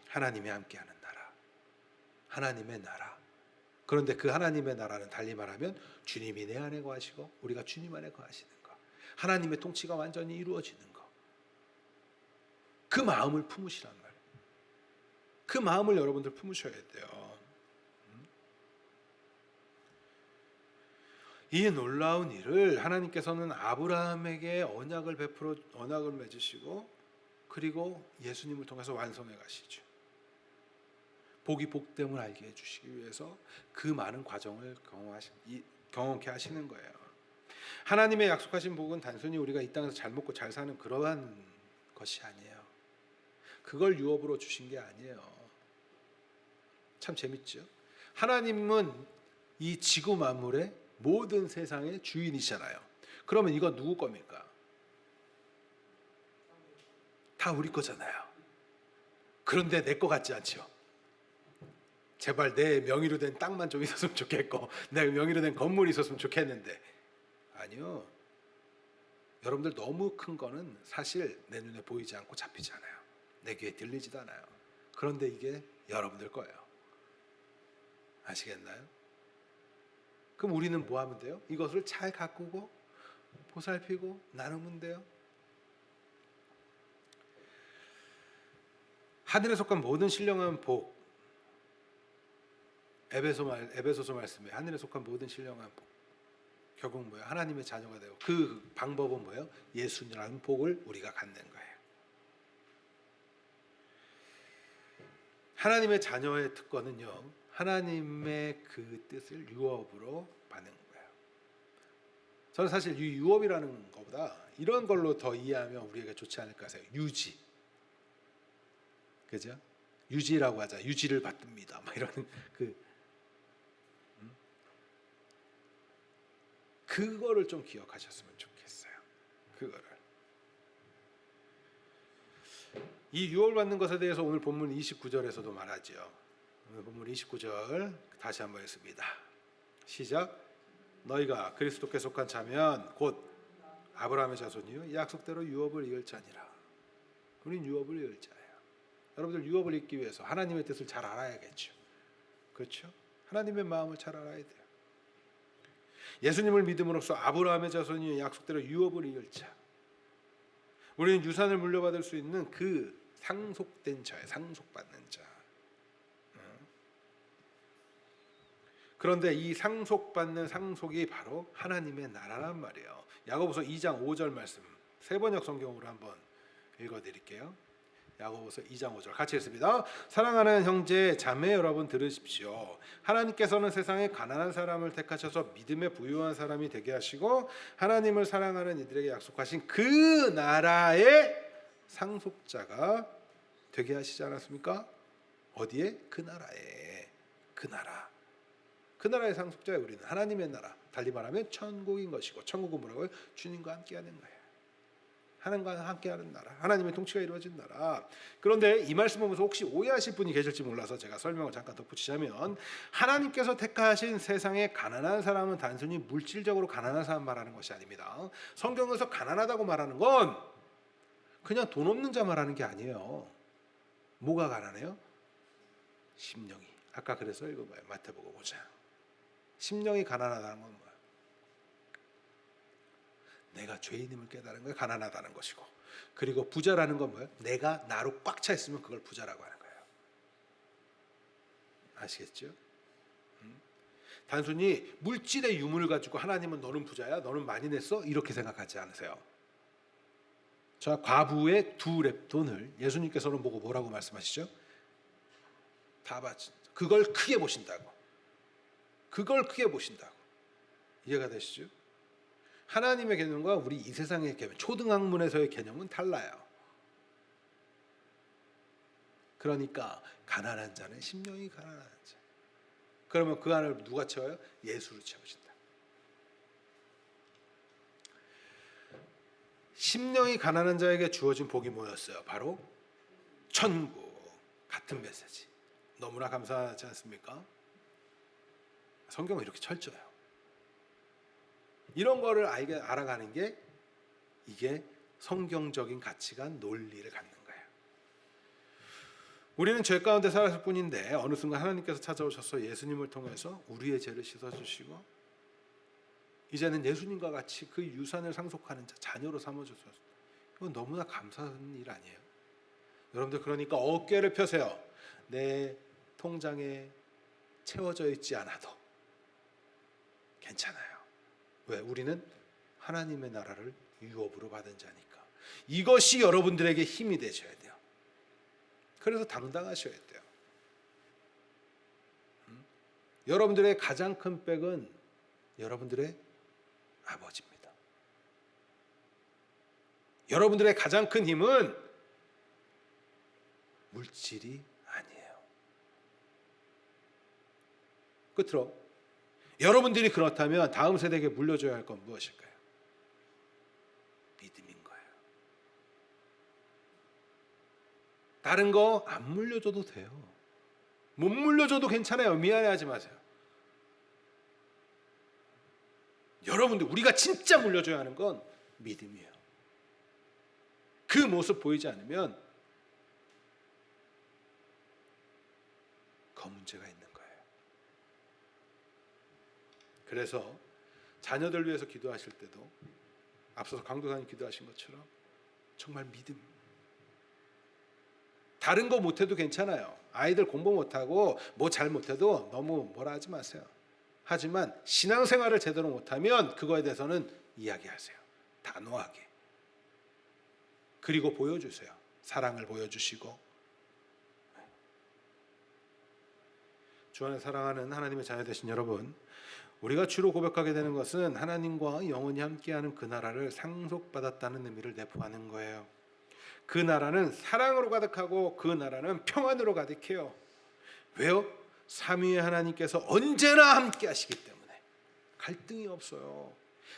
하나님이 함께하는 나라, 하나님의 나라. 그런데 그 하나님의 나라는 달리 말하면 주님이 내 안에 거하시고 우리가 주님 안에 거하시는 거, 하나님의 통치가 완전히 이루어지는 거. 그 마음을 품으시란 말이에요. 그 마음을 여러분들 품으셔야 돼요. 이 놀라운 일을 하나님께서는 아브라함에게 언약을 맺으시고, 그리고 예수님을 통해서 완성해 가시죠. 복이 복됨을 알게 해주시기 위해서 그 많은 과정을 경험케 하시는 거예요. 하나님의 약속하신 복은 단순히 우리가 이 땅에서 잘 먹고 잘 사는 그러한 것이 아니에요. 그걸 유업으로 주신 게 아니에요. 참 재밌죠? 하나님은 이 지구 만물의 모든 세상의 주인이시잖아요. 그러면 이거 누구 겁니까? 다 우리 거잖아요. 그런데 내 거 같지 않죠? 제발 내 명의로 된 땅만 좀 있었으면 좋겠고, 내 명의로 된 건물이 있었으면 좋겠는데, 아니요. 여러분들 너무 큰 거는 사실 내 눈에 보이지 않고 잡히지 않아요. 내 귀에 들리지도 않아요. 그런데 이게 여러분들 거예요. 아시겠나요? 그럼 우리는 뭐 하면 돼요? 이것을 잘 가꾸고 보살피고 나누면 돼요. 하늘에 속한 모든 신령한 복, 에베소서 말씀에 하늘에 속한 모든 신령한 복, 결국 뭐예요? 하나님의 자녀가 되고, 그 방법은 뭐예요? 예수님이라는 복을 우리가 갖는 거예요. 하나님의 자녀의 특권은요, 하나님의 그 뜻을 유업으로 받는 거예요. 저는 사실 이 유업이라는 것보다 이런 걸로 더 이해하면 우리에게 좋지 않을까 해요. 유지. 그죠? 유지라고 하자. 유지를 받듭니다. 막 이런 그거를 좀 기억하셨으면 좋겠어요. 그거를. 이 유업을 받는 것에 대해서 오늘 본문 29절에서도 말하죠. 오늘 본문 29절 다시 한번 읽습니다. 시작. 너희가 그리스도께 속한 자면 곧 아브라함의 자손이요 약속대로 유업을 이을 자니라. 우린 유업을 이을 자예요. 여러분들 유업을 잇기 위해서 하나님의 뜻을 잘 알아야겠죠. 그렇죠? 하나님의 마음을 잘 알아야 돼요. 예수님을 믿음으로써 아브라함의 자손이 약속대로 유업을 이을 자. 우리는 유산을 물려받을 수 있는 그 상속된 자예요. 상속받는 자. 그런데 이 상속받는 상속이 바로 하나님의 나라란 말이에요. 야고보서 2장 5절 말씀 세번역 성경으로 한번 읽어드릴게요. 야고보서 2장 5절 같이 읽습니다. 사랑하는 형제 자매 여러분 들으십시오. 하나님께서는 세상에 가난한 사람을 택하셔서 믿음에 부유한 사람이 되게 하시고 하나님을 사랑하는 이들에게 약속하신 그 나라의 상속자가 되게 하시지 않았습니까? 어디에? 그 나라에. 그 나라의 상속자예요. 우리는 하나님의 나라. 달리 말하면 천국인 것이고 천국은 뭐라고요? 주님과 함께하는 거예요. 하나님과 함께하는 나라, 하나님의 통치가 이루어진 나라. 그런데 이 말씀 보면서 혹시 오해하실 분이 계실지 몰라서 제가 설명을 잠깐 덧붙이자면 하나님께서 택하신 세상의 가난한 사람은 단순히 물질적으로 가난한 사람 말하는 것이 아닙니다. 성경에서 가난하다고 말하는 건 그냥 돈 없는 자 말하는 게 아니에요. 뭐가 가난해요? 심령이. 아까 그래서 읽어봐요. 마태복음 5장. 심령이 가난하다는 건 뭐야? 내가 죄인임을 깨달은 게 가난하다는 것이고, 그리고 부자라는 건 뭐예요? 내가 나로 꽉 차 있으면 그걸 부자라고 하는 거예요. 아시겠죠? 단순히 물질의 유물을 가지고 하나님은 너는 부자야, 너는 많이 냈어, 이렇게 생각하지 않으세요. 자, 과부의 2렙돈을 예수님께서는 보고 뭐라고 말씀하시죠? 다 바친. 그걸 크게 보신다고. 그걸 크게 보신다고. 이해가 되시죠? 하나님의 개념과 우리 이 세상의 개념, 초등학문에서의 개념은 달라요. 그러니까 가난한 자는 심령이 가난한 자. 그러면 그 안을 누가 채워요? 예수로 채우신다. 심령이 가난한 자에게 주어진 복이 뭐였어요? 바로 천국. 같은 메시지. 너무나 감사하지 않습니까? 성경은 이렇게 철저해요. 이런 거를 알아가는 게 이게 성경적인 가치관, 논리를 갖는 거예요. 우리는 죄 가운데 살았을 뿐인데 어느 순간 하나님께서 찾아오셔서 예수님을 통해서 우리의 죄를 씻어주시고 이제는 예수님과 같이 그 유산을 상속하는 자녀로 삼아주셨어요. 이건 너무나 감사한 일 아니에요? 여러분들 그러니까 어깨를 펴세요. 내 통장에 채워져 있지 않아도 괜찮아요. 왜? 우리는 하나님의 나라를 유업으로 받은 자니까. 이것이 여러분들에게 힘이 되셔야 돼요. 그래서 당당하셔야 돼요. 여러분들의 가장 큰 백은 여러분들의 아버지입니다. 여러분들의 가장 큰 힘은 물질이 아니에요. 끝으로 여러분들이 그렇다면 다음 세대에게 물려줘야 할 건 무엇일까요? 믿음인 거예요. 다른 거 안 물려줘도 돼요. 못 물려줘도 괜찮아요. 미안해하지 마세요. 여러분들 우리가 진짜 물려줘야 하는 건 믿음이에요. 그 모습 보이지 않으면 그 문제가 있는 거예요. 그래서 자녀들 위해서 기도하실 때도 앞서서 강도사님 기도하신 것처럼 정말 믿음. 다른 거 못해도 괜찮아요. 아이들 공부 못하고 뭐 잘 못해도 너무 뭐라 하지 마세요. 하지만 신앙생활을 제대로 못하면 그거에 대해서는 이야기하세요. 단호하게. 그리고 보여주세요. 사랑을 보여주시고. 주 안에 사랑하는 하나님의 자녀 되신 여러분, 우리가 주로 고백하게 되는 것은 하나님과 영원히 함께하는 그 나라를 상속받았다는 의미를 내포하는 거예요. 그 나라는 사랑으로 가득하고 그 나라는 평안으로 가득해요. 왜요? 삼위의 하나님께서 언제나 함께 하시기 때문에 갈등이 없어요.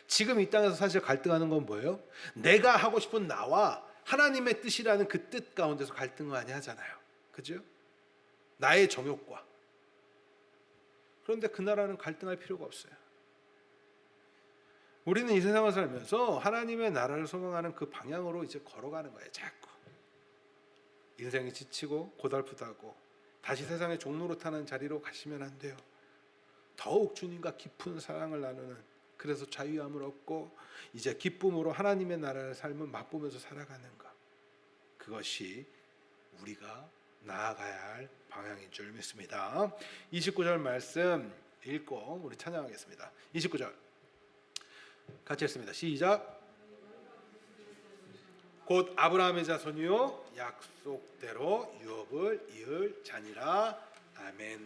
지금 이 땅에서 사실 갈등하는 건 뭐예요? 내가 하고 싶은 나와 하나님의 뜻이라는 그 뜻 가운데서 갈등을 많이 하잖아요. 그죠? 나의 정욕과. 그런데 그 나라는 갈등할 필요가 없어요. 우리는 이 세상을 살면서 하나님의 나라를 소망하는 그 방향으로 이제 걸어가는 거예요. 자꾸 인생이 지치고 고달프다고 다시 세상의 종로로 타는 자리로 가시면 안 돼요. 더욱 주님과 깊은 사랑을 나누는, 그래서 자유함을 얻고 이제 기쁨으로 하나님의 나라의 삶을 맛보면서 살아가는 것, 그것이 우리가 나아가야 할 방향인 줄 믿습니다. 29절 말씀 읽고 우리 찬양하겠습니다. 29절 같이 읽습니다. 시작. 곧 아브라함의 자손이요 약속대로 유업을 이을 자니라. 아멘.